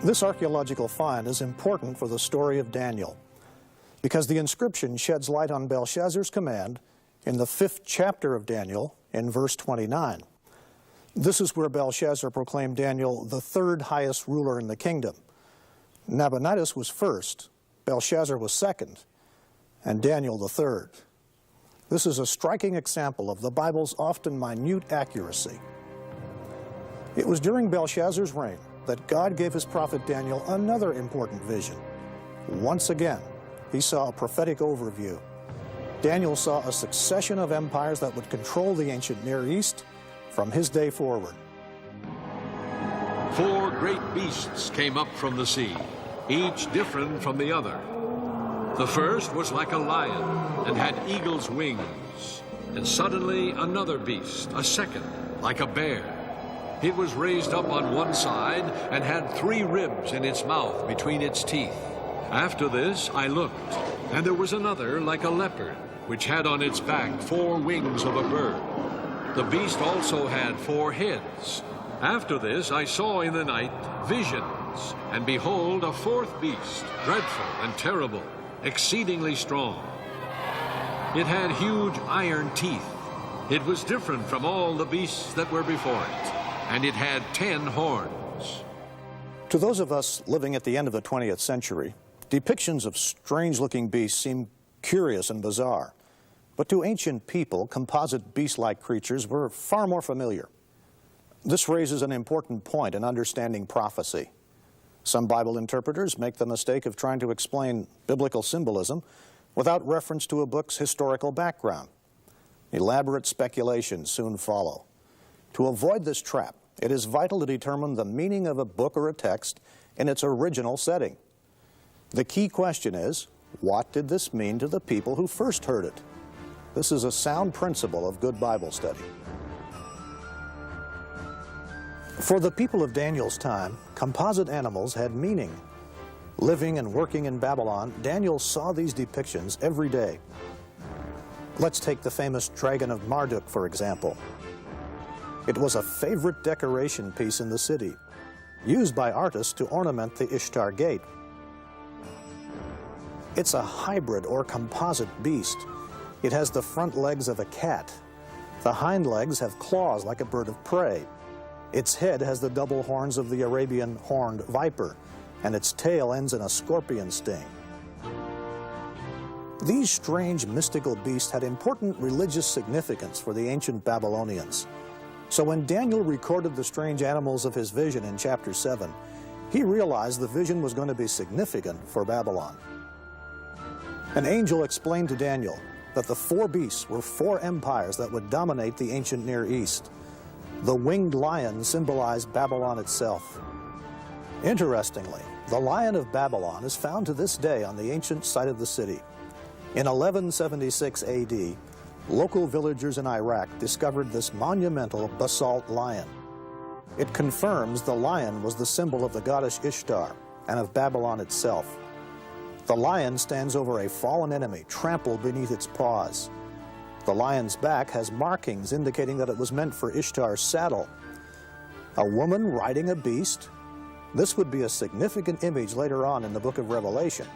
This archaeological find is important for the story of Daniel, because the inscription sheds light on Belshazzar's command in the 5th chapter of Daniel in verse 29. This is where Belshazzar proclaimed Daniel the 3rd highest ruler in the kingdom. Nabonidus was first, Belshazzar was second, and Daniel the 3rd. This is a striking example of the Bible's often minute accuracy. It was during Belshazzar's reign that God gave his prophet Daniel another important vision. Once again, he saw a prophetic overview Daniel saw a succession of empires that would control the ancient Near East from his day forward. 4 great beasts came up from the sea, each different from the other. The first was like a lion and had eagle's wings. And suddenly another beast, a second, like a bear. It was raised up on one side and had 3 ribs in its mouth between its teeth. After this I looked, and there was another like a leopard, which had on its back 4 wings of a bird. The beast also had 4 heads. After this I saw in the night visions, and behold, a 4th beast, dreadful and terrible, exceedingly strong. It had huge iron teeth. It was different from all the beasts that were before it, and it had 10 horns. To those of us living at the end of the 20th century, depictions of strange-looking beasts seem curious and bizarre. But to ancient people, composite beast-like creatures were far more familiar. This raises an important point in understanding prophecy. Some Bible interpreters make the mistake of trying to explain biblical symbolism without reference to a book's historical background. Elaborate speculations soon follow. To avoid this trap, it is vital to determine the meaning of a book or a text in its original setting. The key question is, what did this mean to the people who first heard it? This is a sound principle of good Bible study. For the people of Daniel's time, composite animals had meaning. Living and working in Babylon, Daniel saw these depictions every day. Let's take the famous Dragon of Marduk, for example. It was a favorite decoration piece in the city, used by artists to ornament the Ishtar Gate. It's a hybrid or composite beast. It has the front legs of a cat. The hind legs have claws like a bird of prey. Its head has the double horns of the Arabian horned viper, and its tail ends in a scorpion sting. These strange mystical beasts had important religious significance for the ancient Babylonians. So when Daniel recorded the strange animals of his vision in chapter 7, he realized the vision was going to be significant for Babylon. An angel explained to Daniel that the 4 beasts were 4 empires that would dominate the ancient Near East. The winged lion symbolized Babylon itself. Interestingly, the Lion of Babylon is found to this day on the ancient site of the city. In 1176 AD, local villagers in Iraq discovered this monumental basalt lion. It confirms the lion was the symbol of the goddess Ishtar and of Babylon itself. The lion stands over a fallen enemy, trampled beneath its paws. The lion's back has markings indicating that it was meant for Ishtar's saddle. A woman riding a beast? This would be a significant image later on in the book of Revelation.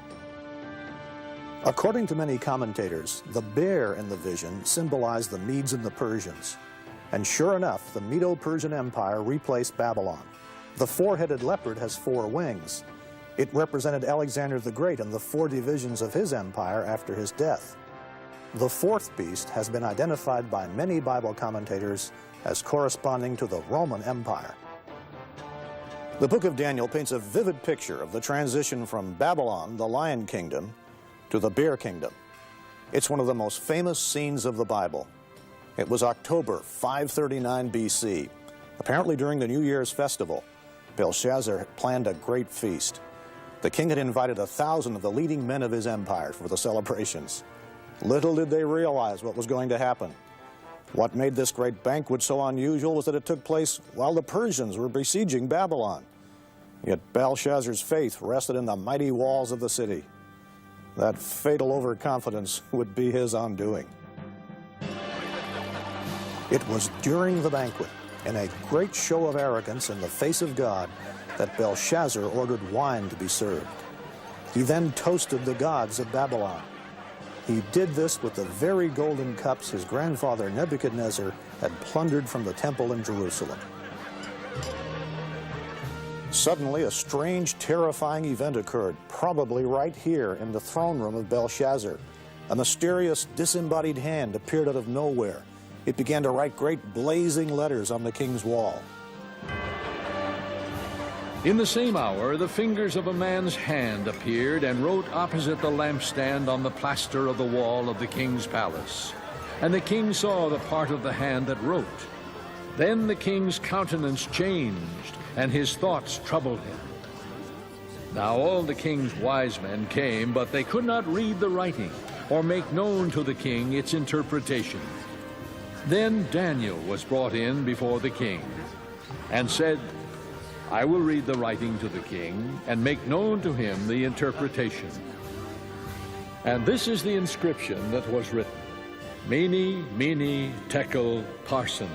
According to many commentators, the bear in the vision symbolized the Medes and the Persians. And sure enough, the Medo-Persian Empire replaced Babylon. The 4-headed leopard has 4 wings. It represented Alexander the Great and the 4 divisions of his empire after his death. The 4th beast has been identified by many Bible commentators as corresponding to the Roman Empire. The book of Daniel paints a vivid picture of the transition from Babylon, the Lion Kingdom, to the Bear Kingdom. It's one of the most famous scenes of the Bible. It was October 539 BC. Apparently during the New Year's festival, Belshazzar had planned a great feast. The king had invited 1,000 of the leading men of his empire for the celebrations. Little did they realize what was going to happen. What made this great banquet so unusual was that it took place while the Persians were besieging Babylon. Yet Belshazzar's faith rested in the mighty walls of the city. That fatal overconfidence would be his undoing. It was during the banquet, in a great show of arrogance in the face of God, that Belshazzar ordered wine to be served. He then toasted the gods of Babylon. He did this with the very golden cups his grandfather Nebuchadnezzar had plundered from the temple in Jerusalem. Suddenly, a strange, terrifying event occurred, probably right here in the throne room of Belshazzar. A mysterious, disembodied hand appeared out of nowhere. It began to write great blazing letters on the king's wall. In the same hour, the fingers of a man's hand appeared and wrote opposite the lampstand on the plaster of the wall of the king's palace. And the king saw the part of the hand that wrote. Then the king's countenance changed, and his thoughts troubled him. Now all the king's wise men came, but they could not read the writing, or make known to the king its interpretation. Then Daniel was brought in before the king, and said, I will read the writing to the king, and make known to him the interpretation. And this is the inscription that was written, Mene, Mene, Tekel, Parsin.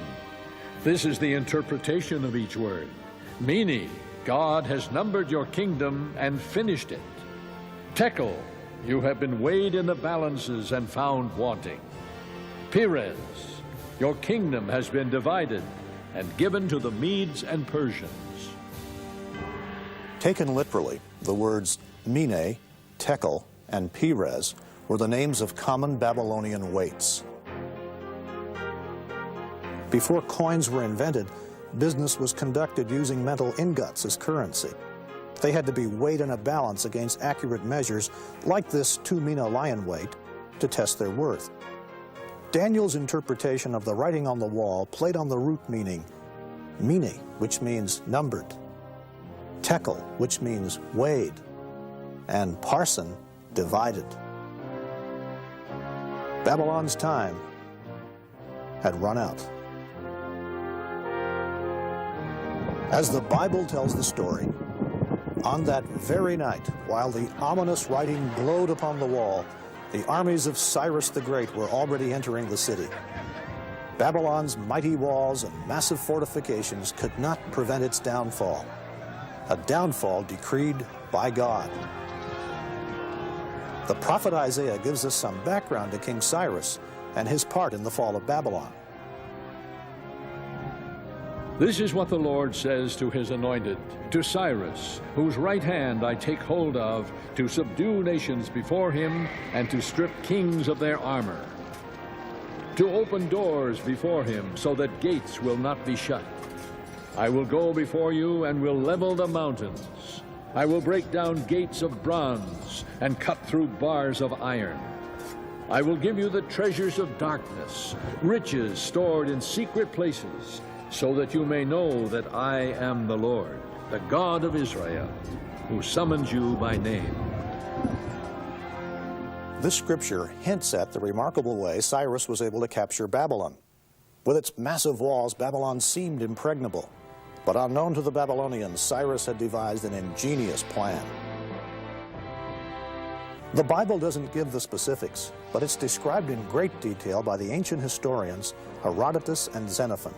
This is the interpretation of each word. Mene, God has numbered your kingdom and finished it. Tekel, you have been weighed in the balances and found wanting. Perez, your kingdom has been divided and given to the Medes and Persians. Taken literally, the words Mene, Tekel, and Perez were the names of common Babylonian weights. Before coins were invented, business was conducted using metal ingots as currency. They had to be weighed in a balance against accurate measures, like this 2 mina lion weight, to test their worth. Daniel's interpretation of the writing on the wall played on the root meaning, Mene, which means numbered, Tekel, which means weighed, and Parsin, divided. Babylon's time had run out. As the Bible tells the story, on that very night, while the ominous writing glowed upon the wall, the armies of Cyrus the Great were already entering the city. Babylon's mighty walls and massive fortifications could not prevent its downfall, a downfall decreed by God. The prophet Isaiah gives us some background to King Cyrus and his part in the fall of Babylon. This is what the Lord says to his anointed, to Cyrus, whose right hand I take hold of, to subdue nations before him, and to strip kings of their armor, to open doors before him, so that gates will not be shut. I will go before you and will level the mountains. I will break down gates of bronze and cut through bars of iron. I will give you the treasures of darkness, riches stored in secret places, so that you may know that I am the Lord, the God of Israel, who summons you by name. This scripture hints at the remarkable way Cyrus was able to capture Babylon. With its massive walls, Babylon seemed impregnable. But unknown to the Babylonians, Cyrus had devised an ingenious plan. The Bible doesn't give the specifics, but it's described in great detail by the ancient historians Herodotus and Xenophon.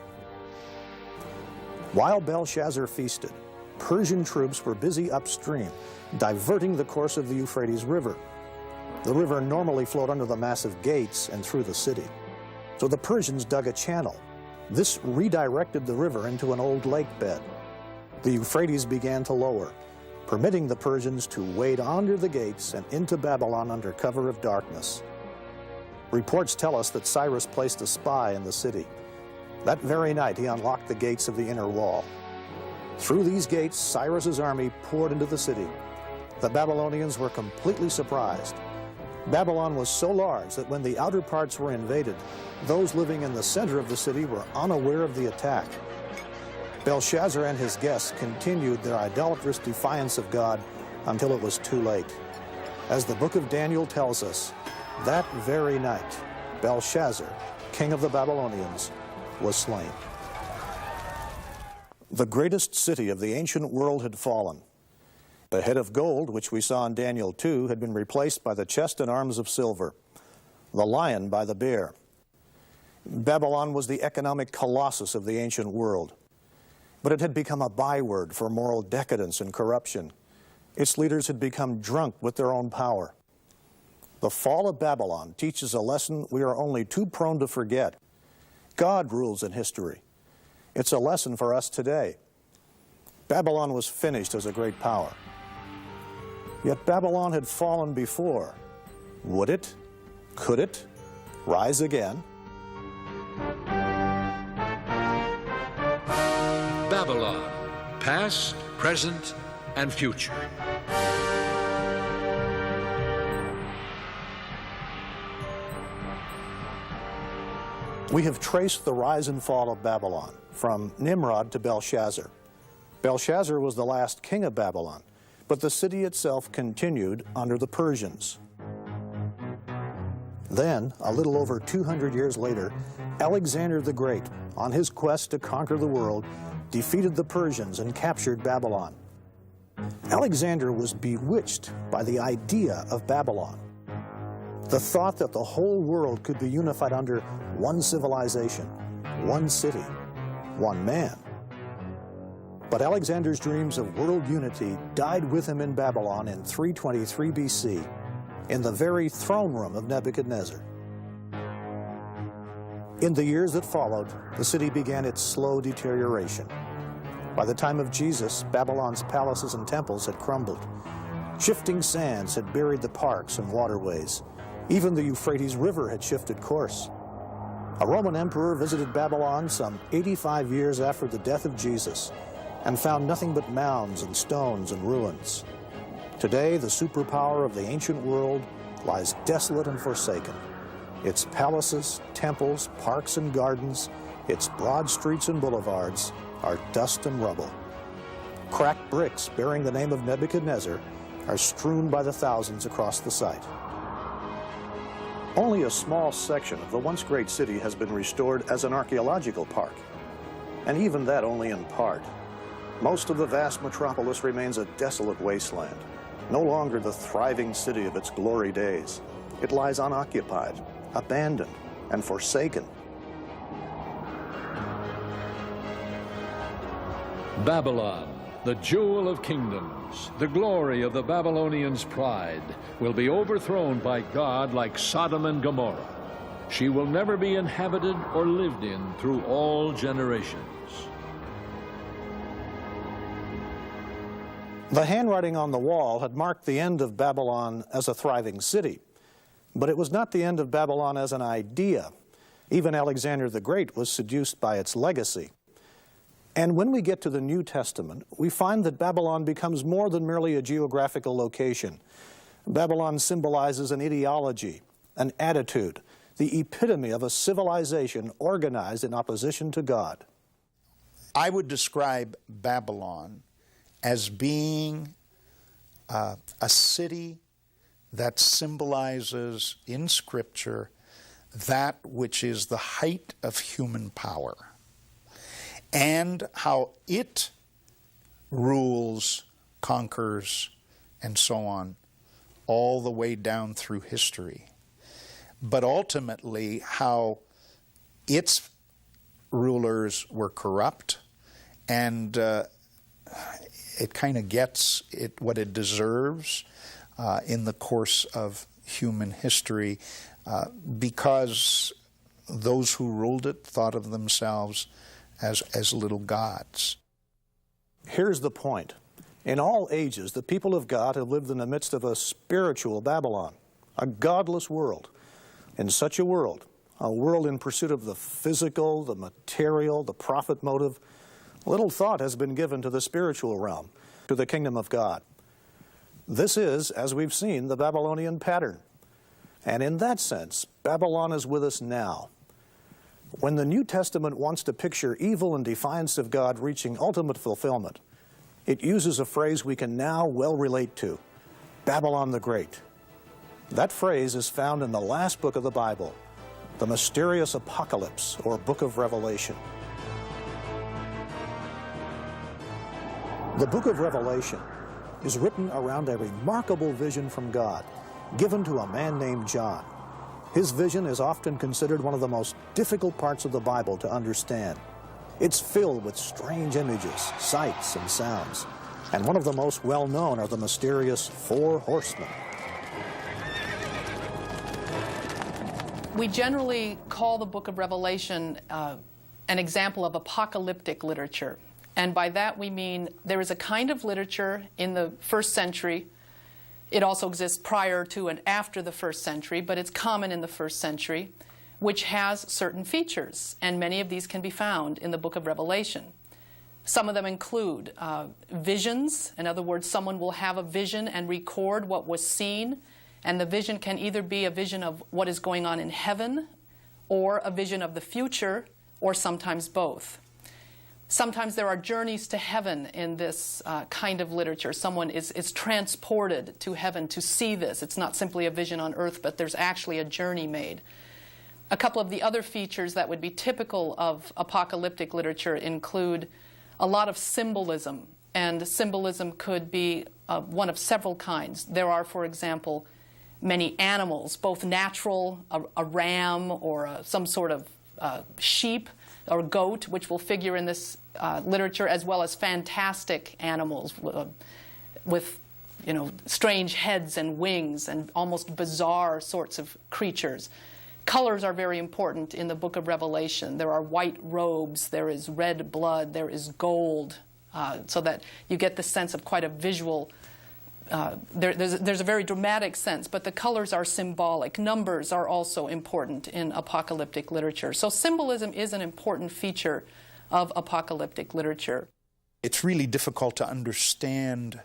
While Belshazzar feasted, Persian troops were busy upstream, diverting the course of the Euphrates River. The river normally flowed under the massive gates and through the city. So the Persians dug a channel. This redirected the river into an old lake bed. The Euphrates began to lower, permitting the Persians to wade under the gates and into Babylon under cover of darkness. Reports tell us that Cyrus placed a spy in the city. That very night, he unlocked the gates of the inner wall. Through these gates, Cyrus's army poured into the city. The Babylonians were completely surprised. Babylon was so large that when the outer parts were invaded, those living in the center of the city were unaware of the attack. Belshazzar and his guests continued their idolatrous defiance of God until it was too late. As the book of Daniel tells us, that very night, Belshazzar, king of the Babylonians, was slain. The greatest city of the ancient world had fallen. The head of gold, which we saw in Daniel 2, had been replaced by the chest and arms of silver, the lion by the bear. Babylon was the economic colossus of the ancient world, but it had become a byword for moral decadence and corruption. Its leaders had become drunk with their own power. The fall of Babylon teaches a lesson we are only too prone to forget. God rules in history. It's a lesson for us today. Babylon was finished as a great power. Yet Babylon had fallen before. Would it? Could it rise again? Babylon, past, present, and future. We have traced the rise and fall of Babylon from Nimrod to Belshazzar. Belshazzar was the last king of Babylon, but the city itself continued under the Persians. Then, a little over 200 years later, Alexander the Great, on his quest to conquer the world, defeated the Persians and captured Babylon. Alexander was bewitched by the idea of Babylon, the thought that the whole world could be unified under one civilization, one city, one man. But Alexander's dreams of world unity died with him in Babylon in 323 BC, in the very throne room of Nebuchadnezzar. In the years that followed, the city began its slow deterioration. By the time of Jesus, Babylon's palaces and temples had crumbled. Shifting sands had buried the parks and waterways. Even the Euphrates River had shifted course. A Roman emperor visited Babylon some 85 years after the death of Jesus and found nothing but mounds and stones and ruins. Today, the superpower of the ancient world lies desolate and forsaken. Its palaces, temples, parks and gardens, its broad streets and boulevards are dust and rubble. Cracked bricks bearing the name of Nebuchadnezzar are strewn by the thousands across the site. Only a small section of the once great city has been restored as an archaeological park, and even that only in part. Most of the vast metropolis remains a desolate wasteland, no longer the thriving city of its glory days. It lies unoccupied, abandoned, and forsaken. Babylon, the jewel of kingdoms, the glory of the Babylonians' pride, will be overthrown by God like Sodom and Gomorrah. She will never be inhabited or lived in through all generations. The handwriting on the wall had marked the end of Babylon as a thriving city, but it was not the end of Babylon as an idea. Even Alexander the Great was seduced by its legacy. And when we get to the New Testament, we find that Babylon becomes more than merely a geographical location. Babylon symbolizes an ideology, an attitude, the epitome of a civilization organized in opposition to God. I would describe Babylon as being a city that symbolizes in Scripture that which is the height of human power, and how it rules, conquers, and so on, all the way down through history. But ultimately, how its rulers were corrupt, and it kind of gets what it deserves in the course of human history because those who ruled it thought of themselves as little gods. Here's the point. In all ages, the people of God have lived in the midst of a spiritual Babylon, a godless world. In such a world in pursuit of the physical, the material, the profit motive, little thought has been given to the spiritual realm, to the kingdom of God. This is, as we've seen, the Babylonian pattern. And in that sense, Babylon is with us now. When the New Testament wants to picture evil and defiance of God reaching ultimate fulfillment, it uses a phrase we can now well relate to, Babylon the Great. That phrase is found in the last book of the Bible, the mysterious Apocalypse, or Book of Revelation. The Book of Revelation is written around a remarkable vision from God, given to a man named John. His vision is often considered one of the most difficult parts of the Bible to understand. It's filled with strange images, sights, and sounds. And one of the most well-known are the mysterious four horsemen. We generally call the book of Revelation an example of apocalyptic literature. And by that we mean there is a kind of literature in the first century. It also exists prior to and after the first century, but it's common in the first century, which has certain features, and many of these can be found in the book of Revelation. Some of them include visions. In other words, someone will have a vision and record what was seen, and the vision can either be a vision of what is going on in heaven or a vision of the future, or sometimes both. Sometimes there are journeys to heaven in this kind of literature. Someone is transported to heaven to see this. It's not simply a vision on earth, but there's actually a journey made. A couple of the other features that would be typical of apocalyptic literature include a lot of symbolism, and symbolism could be one of several kinds. There are, for example, many animals, both natural, a ram or some sort of sheep or goat, which will figure in this literature, as well as fantastic animals with strange heads and wings and almost bizarre sorts of creatures. Colors are very important in the book of Revelation. There are white robes, there is red blood, there is gold, so that you get the sense of quite a visual. There's a very dramatic sense, but the colors are symbolic. Numbers are also important in apocalyptic literature. So symbolism is an important feature of apocalyptic literature. It's really difficult to understand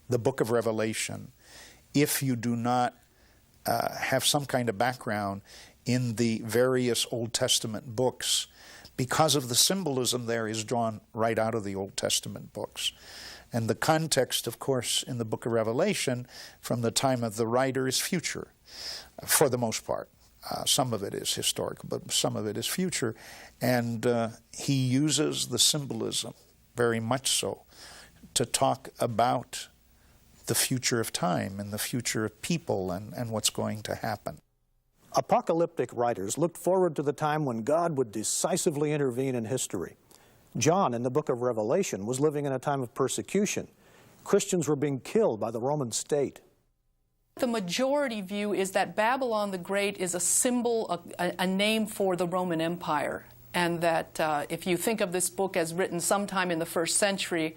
the book of Revelation if you do not have some kind of background in the various Old Testament books, because of the symbolism there is drawn right out of the Old Testament books. And the context, of course, in the book of Revelation from the time of the writer is future, for the most part. Some of it is historical, but some of it is future. And he uses the symbolism, very much so, to talk about the future of time and the future of people and what's going to happen. Apocalyptic writers looked forward to the time when God would decisively intervene in history. John, in the book of Revelation, was living in a time of persecution. Christians were being killed by the Roman state. The majority view is that Babylon the Great is a symbol, a name for the Roman Empire, and that if you think of this book as written sometime in the 1st century,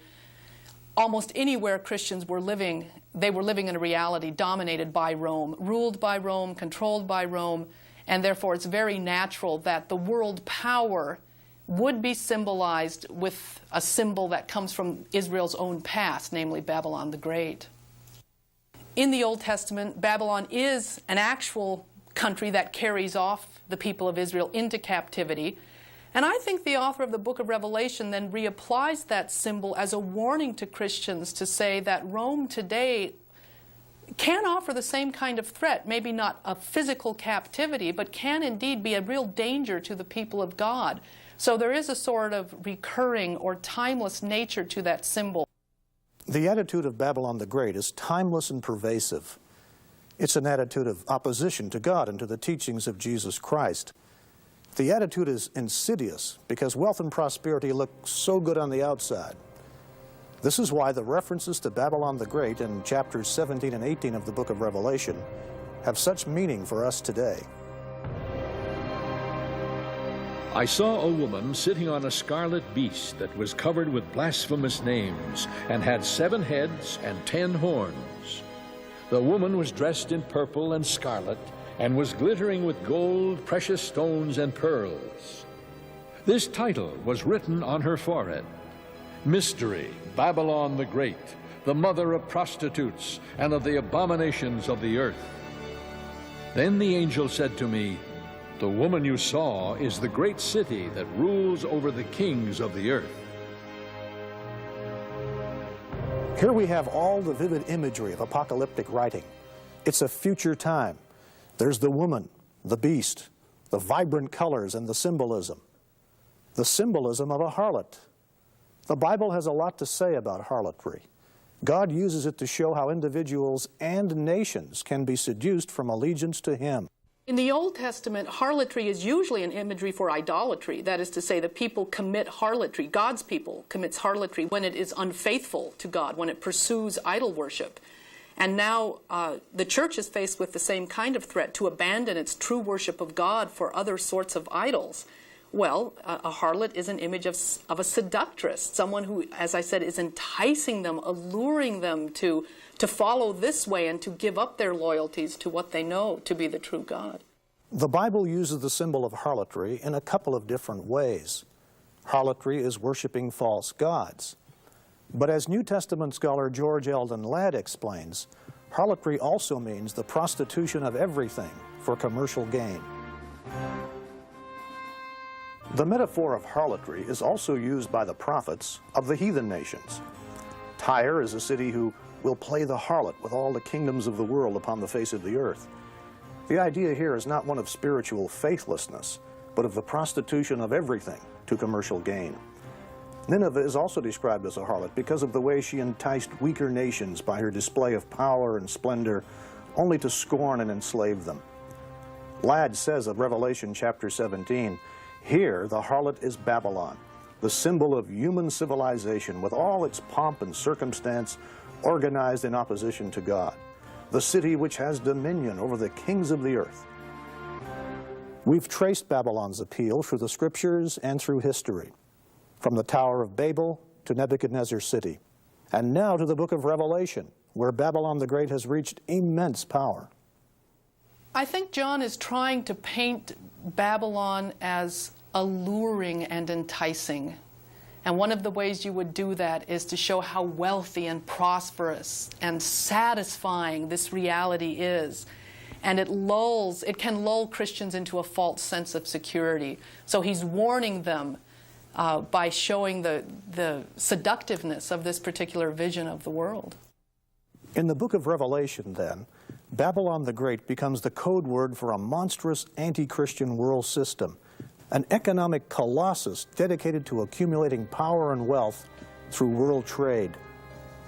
almost anywhere Christians were living, they were living in a reality dominated by Rome, ruled by Rome, controlled by Rome, and therefore it's very natural that the world power would be symbolized with a symbol that comes from Israel's own past, namely Babylon the Great. In the Old Testament, Babylon is an actual country that carries off the people of Israel into captivity. And I think the author of the book of Revelation then reapplies that symbol as a warning to Christians to say that Rome today can offer the same kind of threat, maybe not a physical captivity, but can indeed be a real danger to the people of God. So there is a sort of recurring or timeless nature to that symbol. The attitude of Babylon the Great is timeless and pervasive. It's an attitude of opposition to God and to the teachings of Jesus Christ. The attitude is insidious because wealth and prosperity look so good on the outside. This is why the references to Babylon the Great in chapters 17 and 18 of the book of Revelation have such meaning for us today. I saw a woman sitting on a scarlet beast that was covered with blasphemous names and had 7 heads and 10 horns. The woman was dressed in purple and scarlet and was glittering with gold, precious stones, and pearls. This title was written on her forehead: Mystery, Babylon the Great, the mother of prostitutes and of the abominations of the earth. Then the angel said to me, "The woman you saw is the great city that rules over the kings of the earth." Here we have all the vivid imagery of apocalyptic writing. It's a future time. There's the woman, the beast, the vibrant colors and the symbolism of a harlot. The Bible has a lot to say about harlotry. God uses it to show how individuals and nations can be seduced from allegiance to Him. In the Old Testament, harlotry is usually an imagery for idolatry. That is to say, the people commit harlotry. God's people commits harlotry when it is unfaithful to God, when it pursues idol worship. And now the church is faced with the same kind of threat, to abandon its true worship of God for other sorts of idols. Well, a harlot is an image of a seductress, someone who, as I said, is enticing them, alluring them to follow this way and to give up their loyalties to what they know to be the true God. The Bible uses the symbol of harlotry in a couple of different ways. Harlotry is worshiping false gods. But as New Testament scholar George Eldon Ladd explains, harlotry also means the prostitution of everything for commercial gain. The metaphor of harlotry is also used by the prophets of the heathen nations. Tyre is a city who will play the harlot with all the kingdoms of the world upon the face of the earth. The idea here is not one of spiritual faithlessness, but of the prostitution of everything to commercial gain. Nineveh is also described as a harlot because of the way she enticed weaker nations by her display of power and splendor, only to scorn and enslave them. Ladd says of Revelation chapter 17, "Here the harlot is Babylon, the symbol of human civilization with all its pomp and circumstance organized in opposition to God, the city which has dominion over the kings of the earth." We've traced Babylon's appeal through the scriptures and through history, from the Tower of Babel to Nebuchadnezzar's city, and now to the book of Revelation, where Babylon the Great has reached immense power. I think John is trying to paint Babylon as alluring and enticing. And one of the ways you would do that is to show how wealthy and prosperous and satisfying this reality is. And it can lull Christians into a false sense of security. So he's warning them by showing the seductiveness of this particular vision of the world. In the book of Revelation, then, Babylon the Great becomes the code word for a monstrous anti-Christian world system, an economic colossus dedicated to accumulating power and wealth through world trade.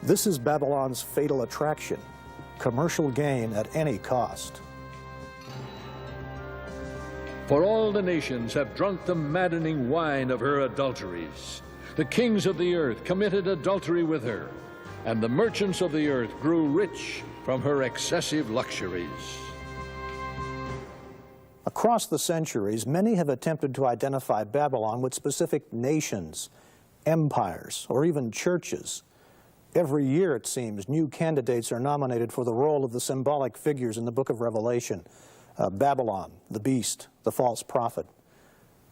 This is Babylon's fatal attraction, commercial gain at any cost. For all the nations have drunk the maddening wine of her adulteries. The kings of the earth committed adultery with her, and the merchants of the earth grew rich from her excessive luxuries. Across the centuries, many have attempted to identify Babylon with specific nations, empires, or even churches. Every year, it seems, new candidates are nominated for the role of the symbolic figures in the book of Revelation. Babylon, the beast, the false prophet.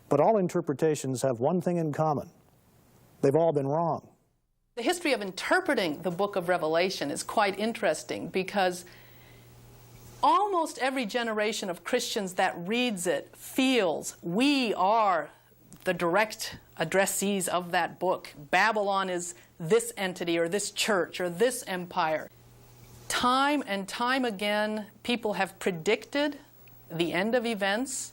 But all interpretations have one thing in common. They've all been wrong. The history of interpreting the book of Revelation is quite interesting because almost every generation of Christians that reads it feels we are the direct addressees of that book. Babylon is this entity or this church or this empire. Time and time again, people have predicted the end of events,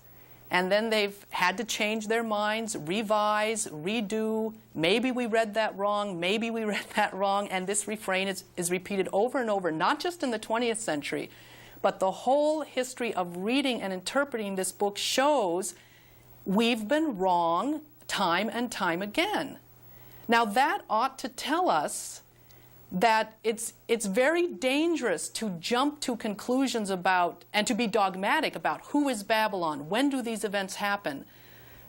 and then they've had to change their minds, revise, redo. Maybe we read that wrong, maybe we read that wrong, and this refrain is repeated over and over, not just in the 20th century, but the whole history of reading and interpreting this book shows we've been wrong time and time again. Now that ought to tell us that it's very dangerous to jump to conclusions about and to be dogmatic about who is Babylon, when do these events happen.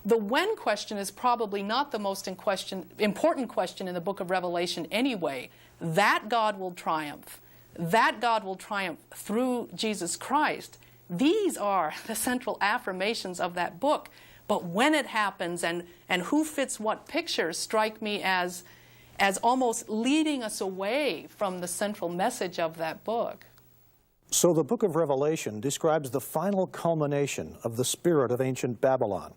The when question is probably not the most important question in the book of Revelation anyway. That God will triumph. That God will triumph through Jesus Christ. These are the central affirmations of that book. But when it happens and who fits what pictures strike me as almost leading us away from the central message of that book. So the book of Revelation describes the final culmination of the spirit of ancient Babylon,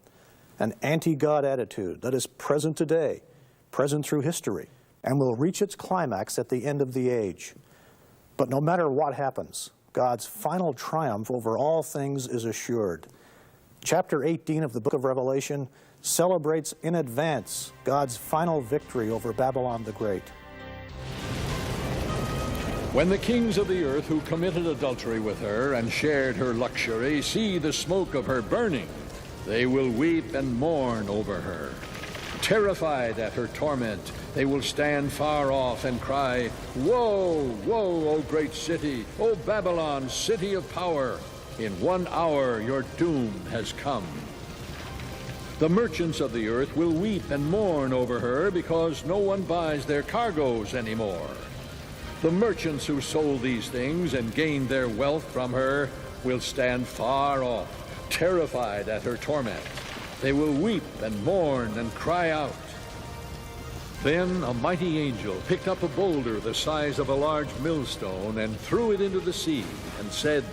an anti-God attitude that is present today, present through history, and will reach its climax at the end of the age. But no matter what happens, God's final triumph over all things is assured. Chapter 18 of the book of Revelation celebrates in advance God's final victory over Babylon the Great. When the kings of the earth who committed adultery with her and shared her luxury see the smoke of her burning, they will weep and mourn over her. Terrified at her torment, they will stand far off and cry, "Woe, woe, O great city, O Babylon, city of power! In 1 hour your doom has come." The merchants of the earth will weep and mourn over her because no one buys their cargoes anymore. The merchants who sold these things and gained their wealth from her will stand far off, terrified at her torment. They will weep and mourn and cry out. Then a mighty angel picked up a boulder the size of a large millstone and threw it into the sea and said,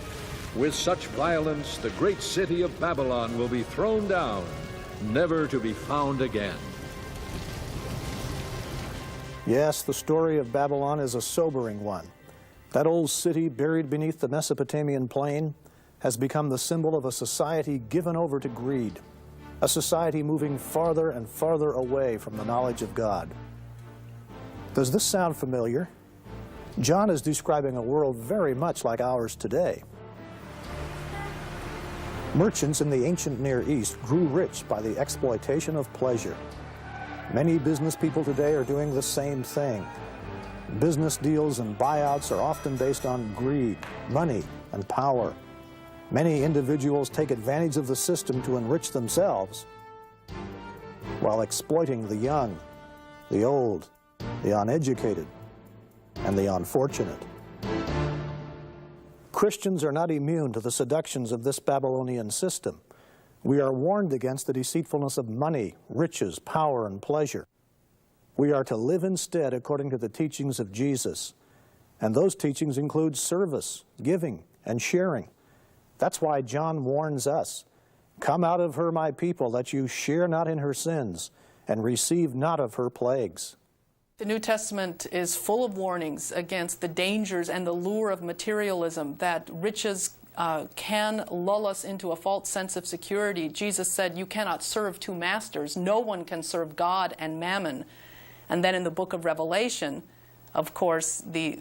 "With such violence the great city of Babylon will be thrown down, never to be found again." Yes, the story of Babylon is a sobering one. That old city buried beneath the Mesopotamian plain has become the symbol of a society given over to greed, a society moving farther and farther away from the knowledge of God. Does this sound familiar? John is describing a world very much like ours today. Merchants in the ancient Near East grew rich by the exploitation of pleasure. Many business people today are doing the same thing. Business deals and buyouts are often based on greed, money, and power. Many individuals take advantage of the system to enrich themselves while exploiting the young, the old, the uneducated, and the unfortunate. Christians are not immune to the seductions of this Babylonian system. We are warned against the deceitfulness of money, riches, power, and pleasure. We are to live instead according to the teachings of Jesus, and those teachings include service, giving, and sharing. That's why John warns us, "Come out of her, my people, that you share not in her sins, and receive not of her plagues." The New Testament is full of warnings against the dangers and the lure of materialism, that riches can lull us into a false sense of security. Jesus said, "You cannot serve two masters. No one can serve God and mammon." And then in the book of Revelation, of course, the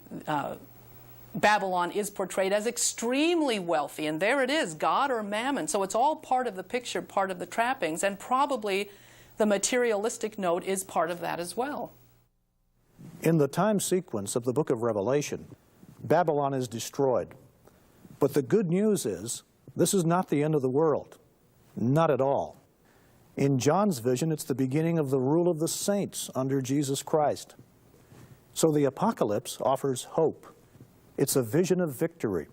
Babylon is portrayed as extremely wealthy, and there it is, God or mammon. So it's all part of the picture, part of the trappings, and probably the materialistic note is part of that as well. In the time sequence of the book of Revelation, Babylon is destroyed. But the good news is, this is not the end of the world. Not at all. In John's vision, it's the beginning of the rule of the saints under Jesus Christ. So the apocalypse offers hope. It's a vision of victory,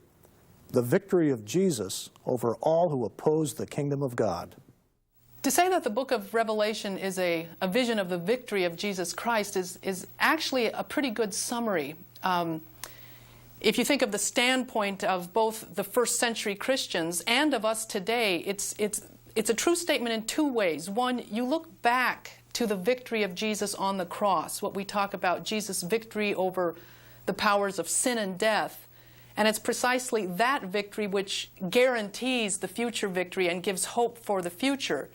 the victory of Jesus over all who oppose the kingdom of God. To say that the book of Revelation is a vision of the victory of Jesus Christ is actually a pretty good summary. If you think of the standpoint of both the first century Christians and of us today, it's a true statement in two ways. One, you look back to the victory of Jesus on the cross, what we talk about, Jesus' victory over the powers of sin and death. And it's precisely that victory which guarantees the future victory and gives hope for the future.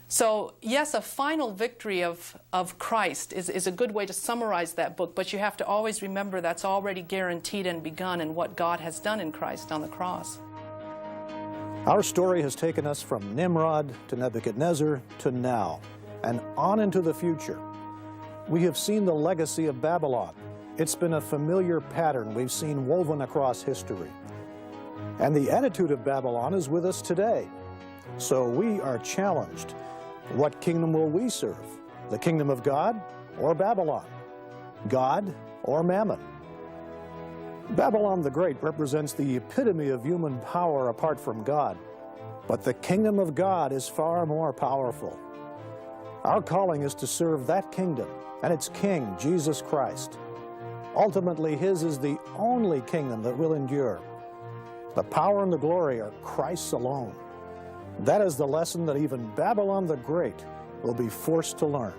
So, yes, a final victory of Christ is a good way to summarize that book, but you have to always remember that's already guaranteed and begun in what God has done in Christ on the cross. Our story has taken us from Nimrod to Nebuchadnezzar to now, and on into the future. We have seen the legacy of Babylon. It's been a familiar pattern we've seen woven across history. And the attitude of Babylon is with us today. So we are challenged. What kingdom will we serve? The kingdom of God or Babylon? God or Mammon? Babylon the Great represents the epitome of human power apart from God. But the kingdom of God is far more powerful. Our calling is to serve that kingdom and its king, Jesus Christ. Ultimately, his is the only kingdom that will endure. The power and the glory are Christ's alone. That is the lesson that even Babylon the Great will be forced to learn.